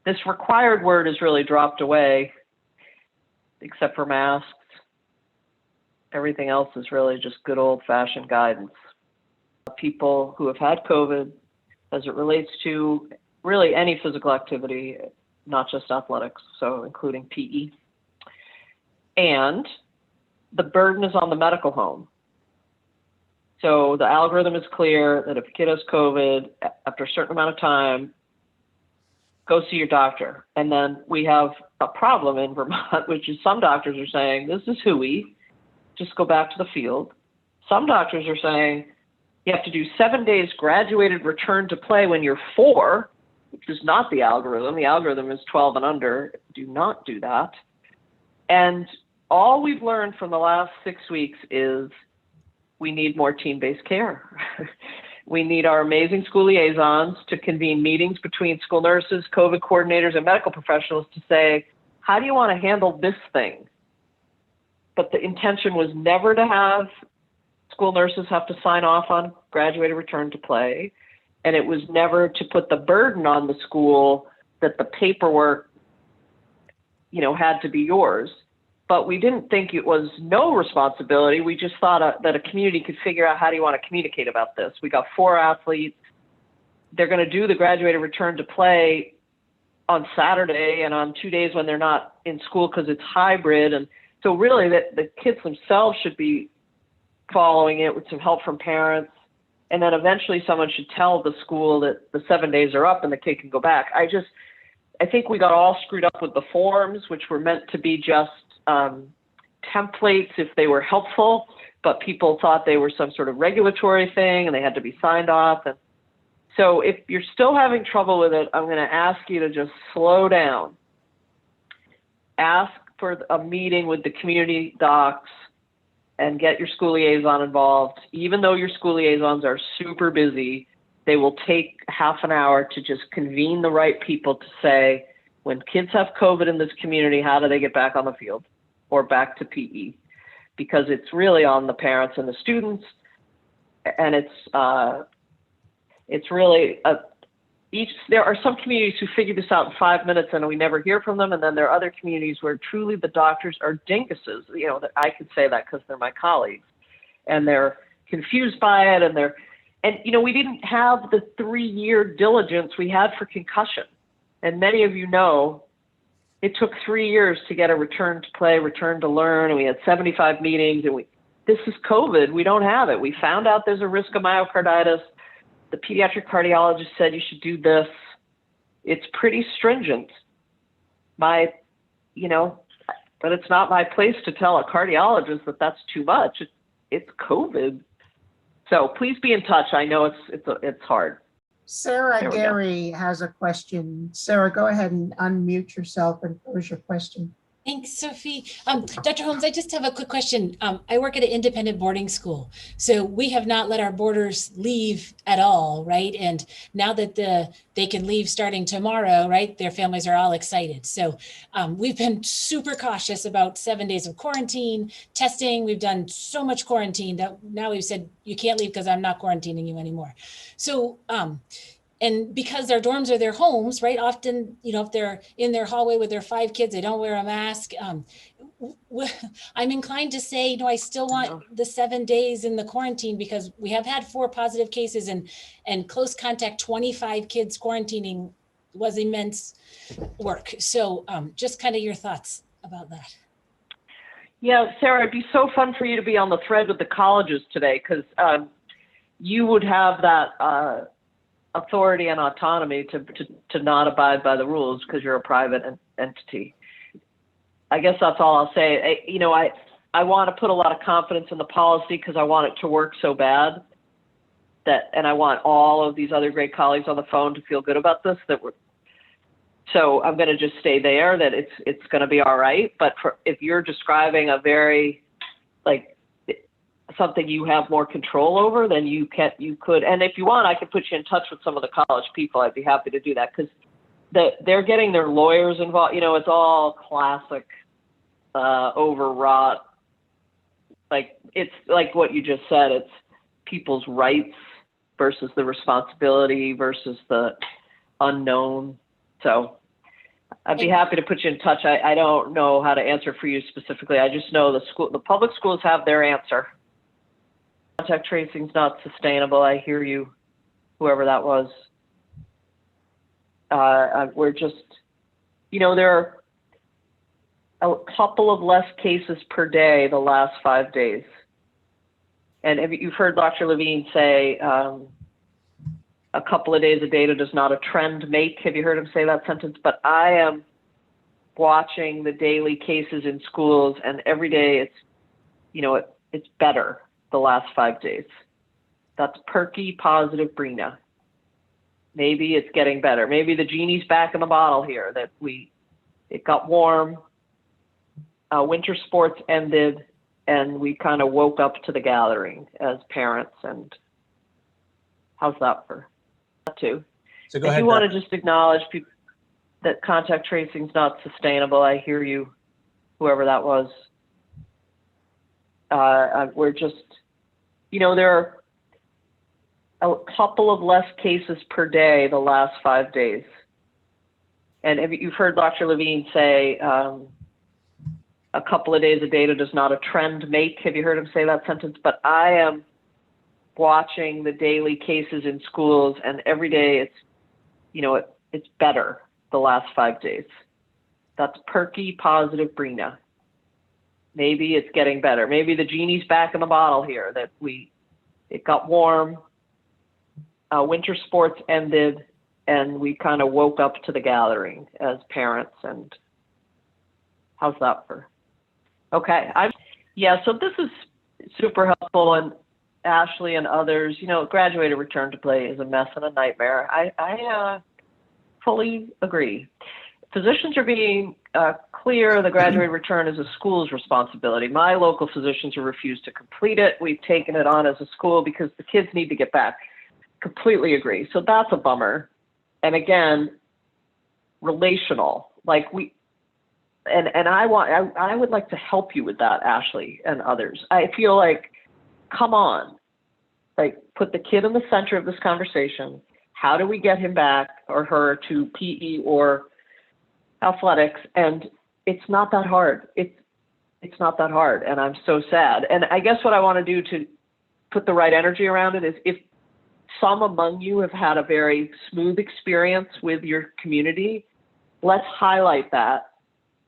S2: This required word is really dropped away, except for masks. Everything else is really just good old-fashioned guidance. People who have had COVID, as it relates to really any physical activity, not just athletics, so including PE. And the burden is on the medical home. So the algorithm is clear that if a kid has COVID, after a certain amount of time, go see your doctor. And then we have a problem in Vermont, which is some doctors are saying, this is hooey, just go back to the field. Some doctors are saying, you have to do 7 days graduated return to play when you're 4, which is not the algorithm. The algorithm is 12 and under. Do not do that. And all we've learned from the last 6 weeks is we need more team-based care. We need our amazing school liaisons to convene meetings between school nurses, COVID coordinators, and medical professionals to say, how do you want to handle this thing? But the intention was never to have school nurses have to sign off on graduated return to play. And it was never to put the burden on the school that the paperwork, had to be yours. But we didn't think it was no responsibility. We just thought that a community could figure out how do you want to communicate about this. We got 4 athletes. They're going to do the graduated return to play on Saturday and on 2 days when they're not in school because it's hybrid. And so really the kids themselves should be following it with some help from parents. And then eventually someone should tell the school that the 7 days are up and the kid can go back. I think we got all screwed up with the forms, which were meant to be just templates if they were helpful, but people thought they were some sort of regulatory thing and they had to be signed off. And so if you're still having trouble with it, I'm going to ask you to just slow down. Ask for a meeting with the community docs and get your school liaison involved. Even though your school liaisons are super busy, they will take half an hour to just convene the right people to say, when kids have COVID in this community, how do they get back on the field or back to PE? Because it's really on the parents and the students. And it's really, there are some communities who figure this out in 5 minutes and we never hear from them. And then there are other communities where truly the doctors are dinguses. That I could say that because they're my colleagues and they're confused by it. And we didn't have the 3-year diligence we had for concussion. And many of you know, it took 3 years to get a return to play, return to learn, and we had 75 meetings, and this is COVID, we don't have it. We found out there's a risk of myocarditis. The pediatric cardiologist said you should do this. It's pretty stringent. But it's not my place to tell a cardiologist that that's too much. It's COVID. So please be in touch. I know it's hard.
S1: Sarah
S2: There we go.
S1: Gary has a question. Sarah, go ahead and unmute yourself and pose your question.
S6: Thanks, Sophie. Dr. Holmes, I just have a quick question. I work at an independent boarding school. So we have not let our boarders leave at all, right? And now that they can leave starting tomorrow, right? Their families are all excited. So we've been super cautious about 7 days of quarantine, testing. We've done so much quarantine that now we've said, you can't leave because I'm not quarantining you anymore. So, and because their dorms are their homes, right? Often, if they're in their hallway with their 5 kids, they don't wear a mask. I'm inclined to say, I still want the 7 days in the quarantine because we have had 4 positive cases and close contact 25 kids quarantining was immense work. So just kind of your thoughts about that.
S2: Yeah, Sarah, it'd be so fun for you to be on the thread with the colleges today because you would have that authority and autonomy to not abide by the rules because you're a private entity. I guess that's all I'll say. I want to put a lot of confidence in the policy because I want it to work so bad and I want all of these other great colleagues on the phone to feel good about this. So I'm going to just stay there that it's going to be all right. But if you're describing a very something you have more control over, then you could, and if you want, I could put you in touch with some of the college people. I'd be happy to do that because they're getting their lawyers involved. It's all classic, overwrought. It's like what you just said. It's people's rights versus the responsibility versus the unknown. So I'd be happy to put you in touch. I don't know how to answer for you specifically. I just know the public schools have their answer. Contact tracing is not sustainable. I hear you, whoever that was. We're just, a couple of less cases per day the last 5 days. And you've heard Dr. Levine say, a couple of days of data does not a trend make. Have you heard him say that sentence? But I am watching the daily cases in schools, and every day it's better the last 5 days. That's perky, positive Breena. Maybe it's getting better. Maybe the genie's back in the bottle here, that it got warm, winter sports ended, and we kind of woke up to the gathering as parents. And how's that for that too?
S3: So go
S2: If
S3: ahead.
S2: you want to just acknowledge that contact tracing is not sustainable, I hear you, whoever that was. We're just, there are a couple of less cases per day the last 5 days. And you've heard Dr. Levine say, a couple of days of data does not a trend make. Have you heard him say that sentence? But I am watching the daily cases in schools, and every day it's better the last 5 days. That's perky, positive Breena. Maybe it's getting better. Maybe the genie's back in the bottle here, that it got warm, winter sports ended, and we kind of woke up to the gathering as parents. And how's that for? Okay. So this is super helpful. And Ashley and others, graduated return to play is a mess and a nightmare. I fully agree. Physicians are being clear the graduated return is a school's responsibility. My local physicians have refused to complete it. We've taken it on as a school because the kids need to get back. Completely agree. So that's a bummer. And again, relational, I would like to help you with that, Ashley and others. I feel like, come on, put the kid in the center of this conversation. How do we get him back or her to PE or athletics? And it's not that hard. It's not that hard. And I'm so sad. And I guess what I want to do to put the right energy around it is, if some among you have had a very smooth experience with your community, let's highlight that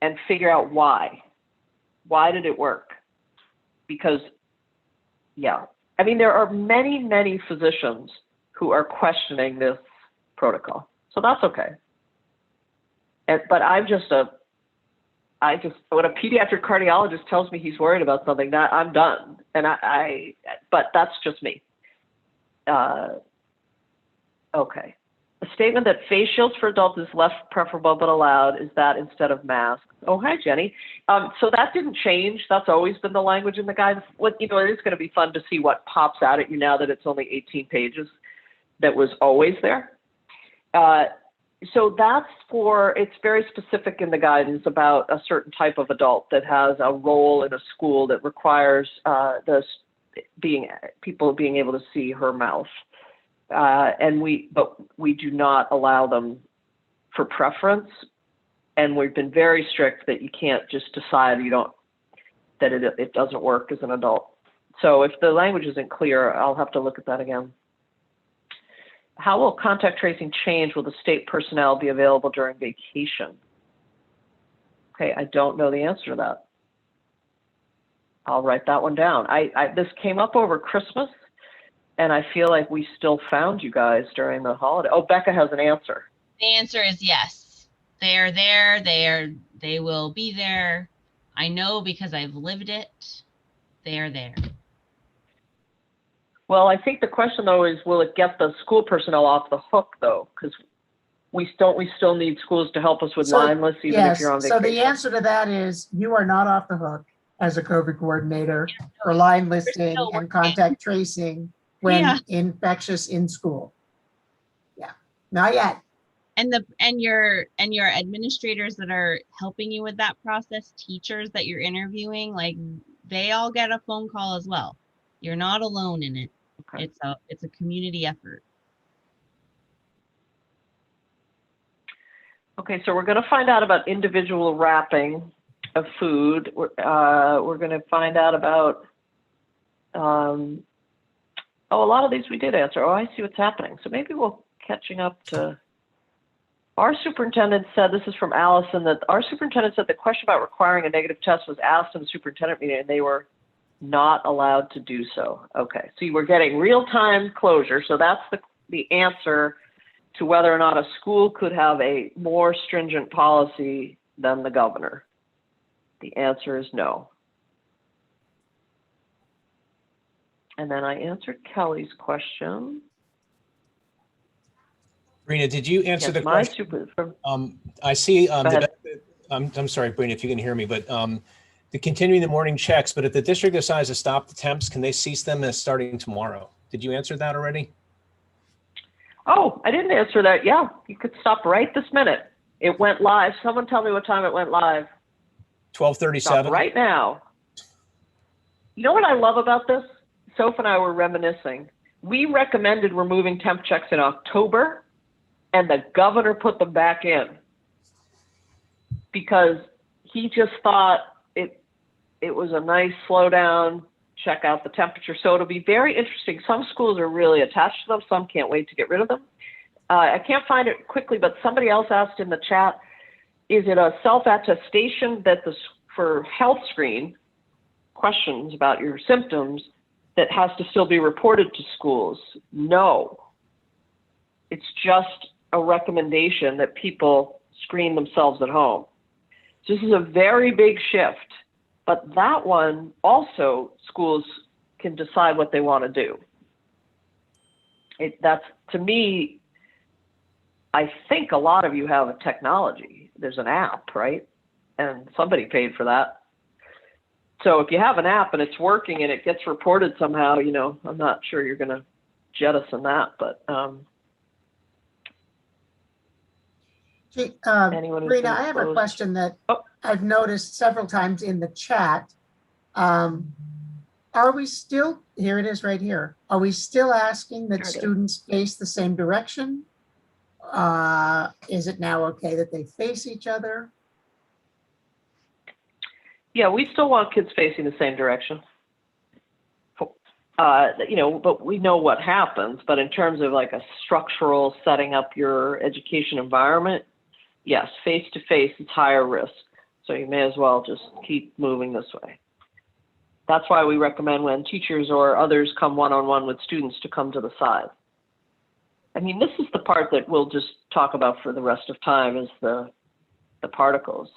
S2: and figure out why. Why did it work? Because, there are many, many physicians who are questioning this protocol. So that's okay. But when a pediatric cardiologist tells me he's worried about something, that I'm done. And but that's just me. Okay. A statement that face shields for adults is less preferable but allowed is that instead of masks. Oh, hi, Jenny. So that didn't change. That's always been the language in the guidance. It is going to be fun to see what pops out at you now that it's only 18 pages. That was always there. So it's very specific in the guidance about a certain type of adult that has a role in a school that requires people being able to see her mouth. But we do not allow them for preference. And we've been very strict that you can't just decide that it doesn't work as an adult. So if the language isn't clear, I'll have to look at that again. How will contact tracing change? Will the state personnel be available during vacation? Okay, I don't know the answer to that. I'll write that one down. This came up over Christmas, and I feel like we still found you guys during the holiday. Oh, Becca has an answer.
S7: The answer is yes. They are there. They will be there. I know because I've lived it. They are there.
S2: Well, I think the question though is, will it get the school personnel off the hook though? Because we still need schools to help us with line lists, even if you're on vacation.
S1: So the answer to that is, you are not off the hook as a COVID coordinator for line listing and contact tracing when infectious in school. Yeah, not yet.
S7: And your administrators that are helping you with that process, teachers that you're interviewing, they all get a phone call as well. You're not alone in it. Okay. It's a community effort.
S2: Okay, so we're going to find out about individual wrapping of food. We're going to find out about a lot of these we did answer. Oh, I see what's happening. So maybe we're catching up to Our superintendent said, this is from Allison, that our superintendent said the question about requiring a negative test was asked in the superintendent meeting and they were not allowed to do so. Okay, so you were getting real-time closure. So that's the answer to whether or not a school could have a more stringent policy than the governor. The answer is no. And then I answered Kelly's question.
S3: Breena, did you answer
S2: Yes,
S3: the
S2: my
S3: question?
S2: super,
S3: I see,
S2: Go ahead.
S3: I'm sorry, Breena, if you can hear me, but the continuing the morning checks, but if the district decides to stop the temps, can they cease them as starting tomorrow? Did you answer that already?
S2: Oh, I didn't answer that. Yeah, you could stop right this minute. It went live. Someone tell me what time it went live.
S3: 12:37.
S2: Stop right now. You know what I love about this? Soph and I were reminiscing. We recommended removing temp checks in October, and the governor put them back in because he just thought it was a nice slowdown, check out the temperature. So it'll be very interesting. Some schools are really attached to them. Some can't wait to get rid of them. I can't find it quickly, but somebody else asked in the chat, is it a self-attestation that for health screen questions about your symptoms that has to still be reported to schools? No. It's just a recommendation that people screen themselves at home. So this is a very big shift, but that one also schools can decide what they want to do. That's, to me, I think a lot of you have a technology. There's an app, right? And somebody paid for that. So if you have an app and it's working and it gets reported somehow, you know, I'm not sure you're going to jettison that, but anyone who's
S1: Breena,
S2: been
S1: I have a
S2: exposed-
S1: question that
S2: Oh.
S1: I've noticed several times in the chat. Are we still, here it is right here. Are we still asking that
S2: Here it is.
S1: students face the same direction? Is it now okay that they face each other?
S2: Yeah, we still want kids facing the same direction. You know, but we know what happens. But in terms of like a structural setting up your education environment, yes, face to face, it's higher risk. So you may as well just keep moving this way. That's why we recommend when teachers or others come one-on-one with students to come to the side. I mean, this is the part that we'll just talk about for the rest of time is the particles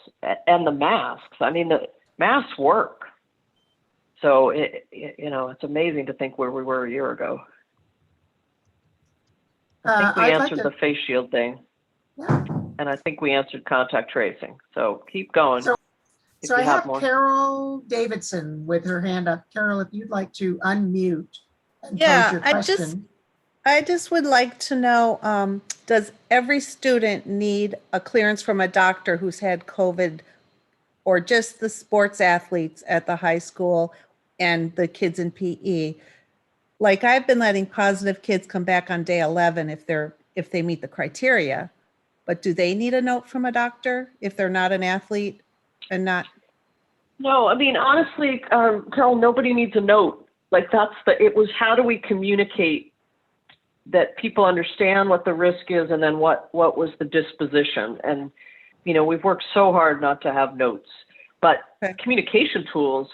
S2: and the masks. I mean, the masks work. So, you know, it's amazing to think where we were a year ago. I think we
S1: I'd like
S2: answered
S1: to-
S2: the face shield thing,
S1: Yeah.
S2: and I think we answered contact tracing. So keep going.
S1: So-
S2: if
S1: So I
S2: you
S1: have
S2: more.
S1: Carol Davidson with her hand up. Carol, if you'd like to unmute and
S8: Yeah,
S1: pose your question.
S8: I just would like to know, does every student need a clearance from a doctor who's had COVID, or just the sports athletes at the high school and the kids in PE? Like, I've been letting positive kids come back on day 11 if they meet the criteria, but do they need a note from a doctor if they're not an athlete and not?
S2: No, I mean, honestly, Carol, nobody needs a note. Like it was how do we communicate that people understand what the risk is and then what was the disposition. And, you know, we've worked so hard not to have notes, but
S8: Okay.
S2: communication tools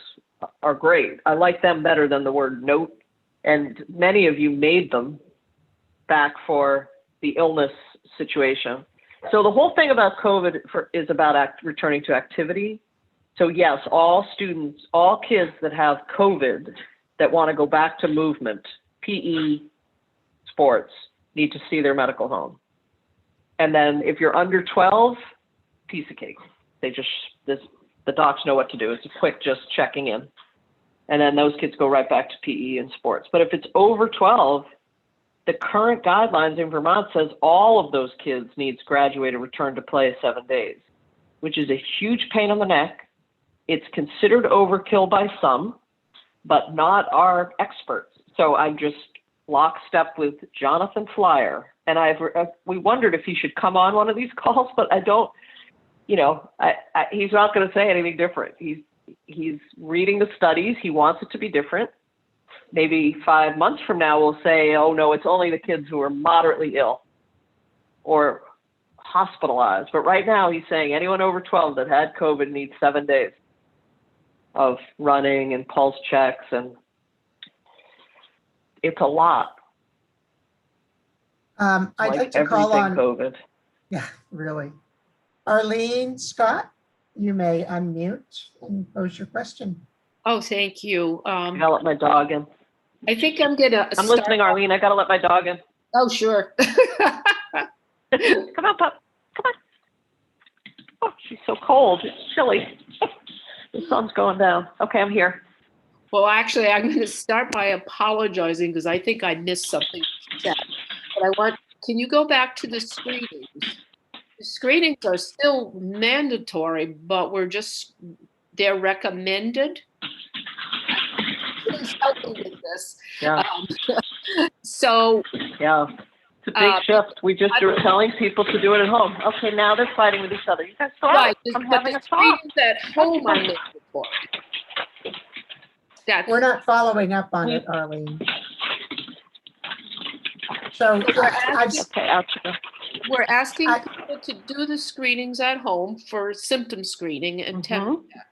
S2: are great. I like them better than the word note. And many of you made them back for the illness situation. So the whole thing about COVID is about returning to activity. So yes, all students, all kids that have COVID that want to go back to movement, PE, sports, need to see their medical home. And then if you're under 12, piece of cake. The docs know what to do. It's a quick just checking in. And then those kids go right back to PE and sports. But if it's over 12, the current guidelines in Vermont says all of those kids needs graduated return to play 7 days, which is a huge pain in the neck. It's considered overkill by some, but not our experts. So I'm just lockstep with Jonathan Flyer. And we wondered if he should come on one of these calls, but I don't, you know, he's not going to say anything different. He's reading the studies. He wants it to be different. Maybe 5 months from now, we'll say, oh no, it's only the kids who are moderately ill or hospitalized. But right now he's saying anyone over 12 that had COVID needs 7 days of running and pulse checks, and it's a lot.
S1: I'd like
S2: Like
S1: to call
S2: everything
S1: on,
S2: COVID.
S1: yeah, really. Arlene Scott, you may unmute and pose your question.
S9: Oh, thank you.
S2: I gotta let my dog in.
S9: I think I'm gonna
S2: I'm
S9: start.
S2: listening, Arlene. I gotta let my dog in.
S9: Oh, sure.
S2: Come on, pup. Come on. Oh, she's so cold. It's chilly. The sun's going down. Okay, I'm here.
S9: Well, actually, I'm going to start by apologizing because I think I missed something you said. But can you go back to the screenings? The screenings are still mandatory, but they're recommended. Please help me with this.
S2: Yeah,
S9: So,
S2: yeah. It's a big shift. We just were telling people to do it at home. Okay, now they're fighting with each other. You guys stop.
S9: right,
S2: I'm
S9: but
S2: having
S9: the
S2: a talk.
S9: screenings at home are mandatory.
S1: We're not following up on it, Arlene. So
S9: We're asking people to do the screenings at home for symptom screening and temp check.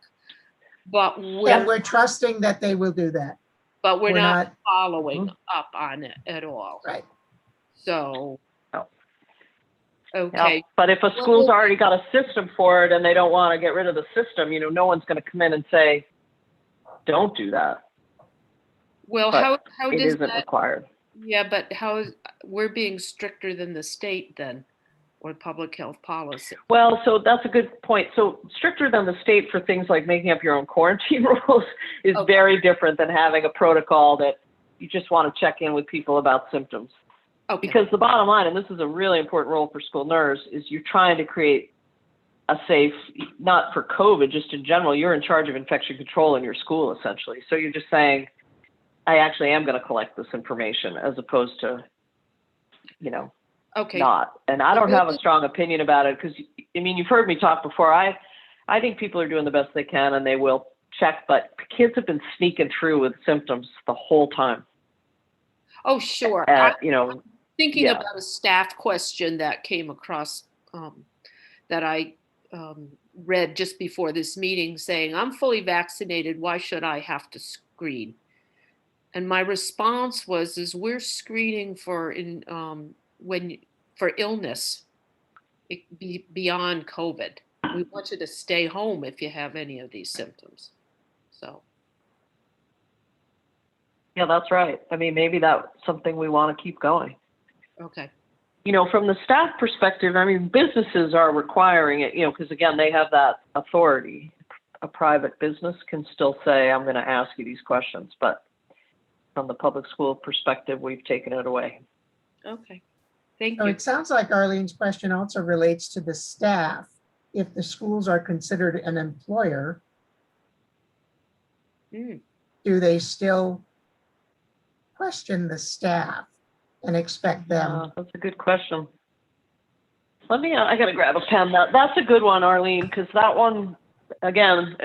S9: But
S1: we're trusting that they will do that.
S9: but we're
S1: we're
S9: not
S1: not-
S9: following up on it at all.
S1: Right.
S9: So,
S2: No.
S9: okay,
S2: Yeah, but if a school's already got a system for it and they don't want to get rid of the system, no one's going to come in and say, don't do that.
S9: well,
S2: But
S9: how
S2: It
S9: does
S2: isn't
S9: that,
S2: required.
S9: yeah, but we're being stricter than the state then, or public health policy?
S2: Well, so that's a good point. So stricter than the state for things like making up your own quarantine rules is
S9: Okay.
S2: very different than having a protocol that you just want to check in with people about symptoms.
S9: Okay,
S2: Because the bottom line, and this is a really important role for school nurse, is you're trying to create a safe, not for COVID, just in general, you're in charge of infection control in your school, essentially. So you're just saying, I actually am going to collect this information as opposed to,
S9: okay,
S2: not. And I don't have a strong opinion about it because, you've heard me talk before. I think people are doing the best they can and they will check, but kids have been sneaking through with symptoms the whole time.
S9: oh, sure. Thinking
S2: yeah.
S9: about a staff question that came across that I read just before this meeting saying, I'm fully vaccinated. Why should I have to screen? And my response was, we're screening for illness beyond COVID. We want you to stay home if you have any of these symptoms. So.
S2: Yeah, that's right. Maybe that's something we want to keep going.
S9: Okay.
S2: From the staff perspective, businesses are requiring it, because again, they have that authority. A private business can still say, I'm going to ask you these questions, but from the public school perspective, we've taken it away.
S9: Okay. Thank
S1: So
S9: you.
S1: it sounds like Arlene's question also relates to the staff. If the schools are considered an employer,
S9: Mm.
S1: do they still question the staff and expect them?
S2: That's a good question. I got to grab a pen. That's a good one, Arlene, because that one, again,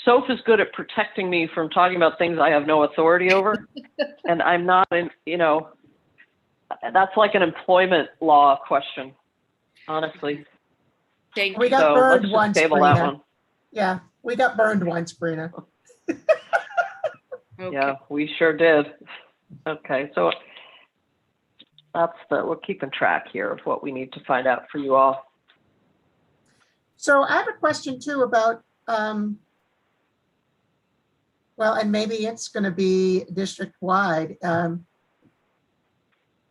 S2: Soph is good at protecting me from talking about things I have no authority over. And I'm not that's like an employment law question, honestly.
S9: Thank
S1: We
S9: you.
S1: got
S2: So
S1: burned
S2: let's just
S1: once,
S2: table that
S1: Breena.
S2: one.
S1: Yeah, we got burned once, Breena.
S9: Okay.
S2: Yeah, we sure did. Okay, so we're keeping track here of what we need to find out for you all.
S1: So I have a question too about, and maybe it's going to be district-wide.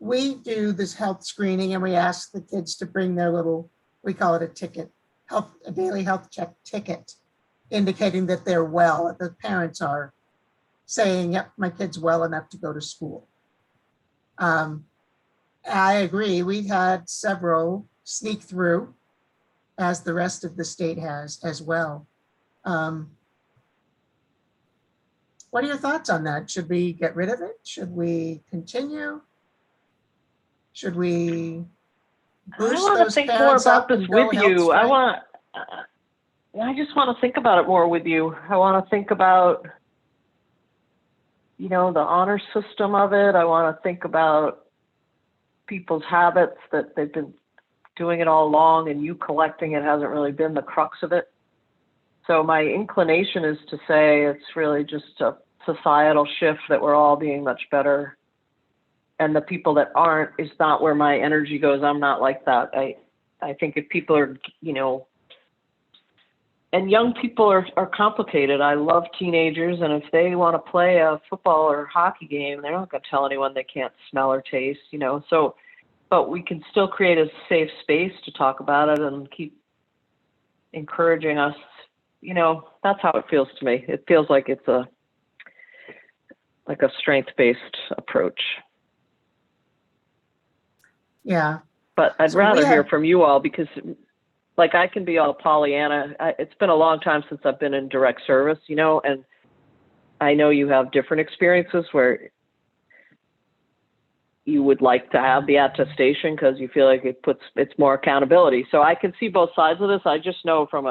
S1: We do this health screening and we ask the kids to bring their we call it a ticket, a daily health check ticket, indicating that they're well, that the parents are saying, yep, my kid's well enough to go to school. I agree. We've had several sneak through, as the rest of the state has as well. What are your thoughts on that? Should we get rid of it? Should we continue? Should we boost
S2: I want to
S1: those
S2: think more
S1: parents
S2: about
S1: up
S2: this
S1: and go
S2: with
S1: health
S2: you.
S1: screen?
S2: I just want to think about it more with you. I want to think about, the honor system of it. I want to think about people's habits that they've been doing it all along and you collecting it hasn't really been the crux of it. So my inclination is to say it's really just a societal shift that we're all being much better. And the people that aren't is not where my energy goes. I'm not like that. I think if people are, you know, and young people are complicated. I love teenagers, and if they want to play a football or hockey game, they're not going to tell anyone they can't smell or taste, you know. So, but we can still create a safe space to talk about it and keep encouraging us. You know, that's how it feels to me. It feels like it's a strength-based approach.
S1: Yeah.
S2: But I'd
S1: So
S2: rather
S1: we
S2: hear
S1: have-
S2: from you all because, like, I can be all Pollyanna. It's been a long time since I've been in direct service, you know, and I know you have different experiences where you would like to have the attestation because you feel like it's more accountability. So I can see both sides of this. I just know from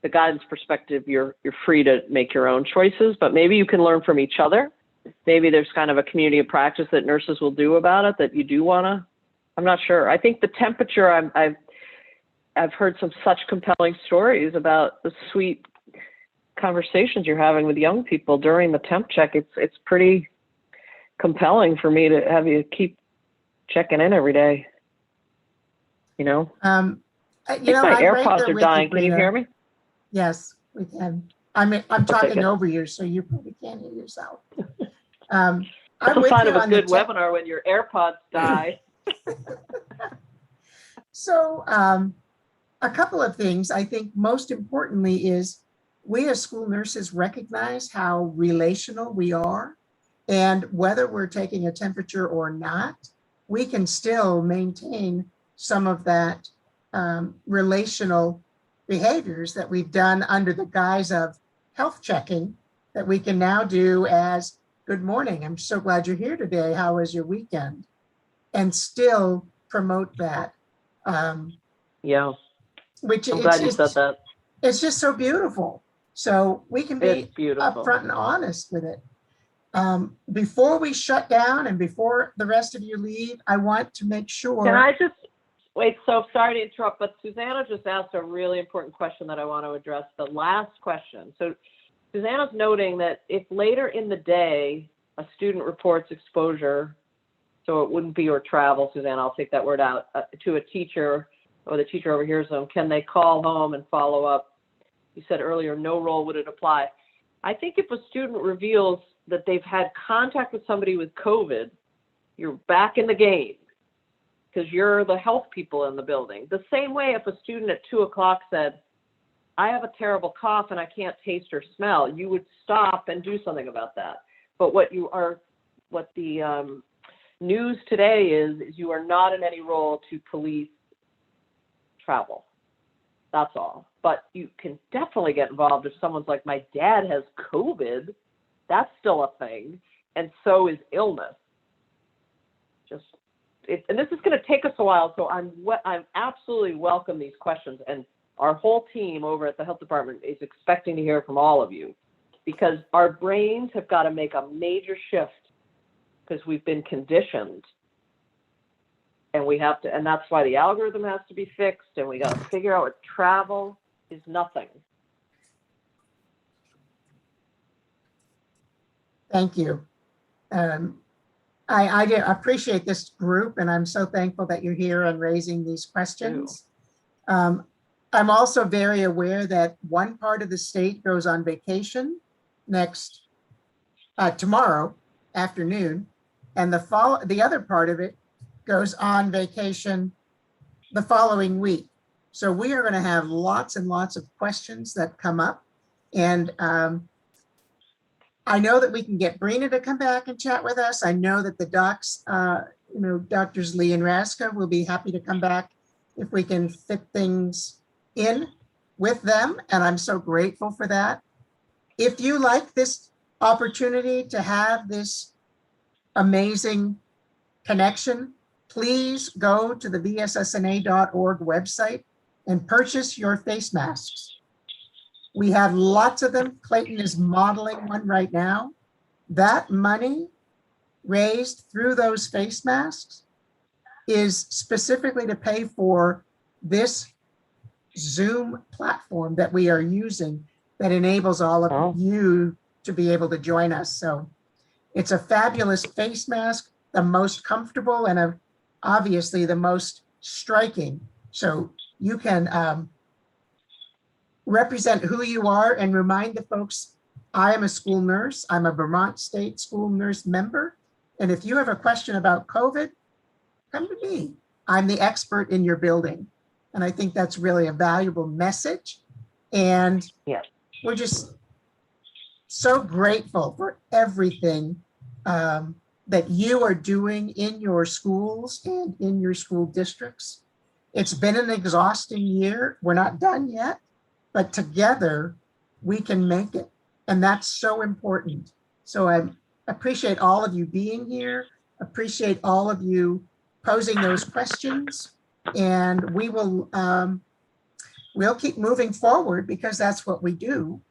S2: the guidance perspective, you're free to make your own choices, but maybe you can learn from each other. Maybe there's kind of a community of practice that nurses will do about it that you do want to. I'm not sure. I think the temperature, I've heard such compelling stories about the sweet conversations you're having with young people during the temp check. It's pretty compelling for me to have you keep checking in every day. You know?
S1: You
S2: I think
S1: know,
S2: my
S1: I'm right
S2: AirPods
S1: there
S2: are
S1: with
S2: dying. Can you
S1: Breena.
S2: hear me?
S1: Yes, we can. I'm talking
S2: good.
S1: over you, so you probably can't hear yourself.
S2: That's
S1: I'm
S2: a
S1: with
S2: sign
S1: you
S2: of a
S1: on the
S2: good webinar when your AirPods die.
S1: So a couple of things. I think most importantly is we as school nurses recognize how relational we are, and whether we're taking a temperature or not, we can still maintain some of that relational behaviors that we've done under the guise of health checking that we can now do as good morning. I'm so glad you're here today. How was your weekend? And still promote that.
S2: Yeah,
S1: Which
S2: I'm glad you said that.
S1: It's just so beautiful. So we can be
S2: It's beautiful.
S1: upfront and honest with it. Before we shut down and before the rest of you leave, I want to make sure.
S2: Can I just wait? So sorry to interrupt, but Susanna just asked a really important question that I want to address. The last question. So Susanna's noting that if later in the day a student reports exposure, so it wouldn't be or travel, Susanna, I'll take that word out, to a teacher, or the teacher overhears them, can they call home and follow up? You said earlier, no role would it apply. I think if a student reveals that they've had contact with somebody with COVID, you're back in the game because you're the health people in the building. The same way if a student at 2 o'clock said, I have a terrible cough and I can't taste or smell, you would stop and do something about that. But what the news today is you are not in any role to police travel. That's all. But you can definitely get involved if someone's like, my dad has COVID. That's still a thing. And so is illness. And this is going to take us a while. So I'm absolutely welcome these questions. And our whole team over at the health department is expecting to hear from all of you because our brains have got to make a major shift because we've been conditioned. And we have to, and that's why the algorithm has to be fixed, and we got to figure out what travel is nothing.
S1: Thank you. I appreciate this group, and I'm so thankful that you're here and raising these questions. I'm also very aware that one part of the state goes on vacation tomorrow afternoon, and the other part of it goes on vacation the following week. So we are going to have lots and lots of questions that come up. And I know that we can get Breena to come back and chat with us. I know that the docs, Doctors Lee and Raska will be happy to come back if we can fit things in with them. And I'm so grateful for that. If you like this opportunity to have this amazing connection, please go to the VSSNA.org website and purchase your face masks. We have lots of them. Clayton is modeling one right now. That money raised through those face masks is specifically to pay for this Zoom platform that we are using that enables all
S2: Oh.
S1: of you to be able to join us. So it's a fabulous face mask, the most comfortable and obviously the most striking. So you can represent who you are and remind the folks, I am a school nurse. I'm a Vermont State School Nurse member. And if you have a question about COVID, come to me. I'm the expert in your building. And I think that's really a valuable message. And
S2: Yes.
S1: we're just so grateful for everything that you are doing in your schools and in your school districts. It's been an exhausting year. We're not done yet, but together we can make it. And that's so important. So I appreciate all of you being here, appreciate all of you posing those questions, and we'll keep moving forward because that's what we do.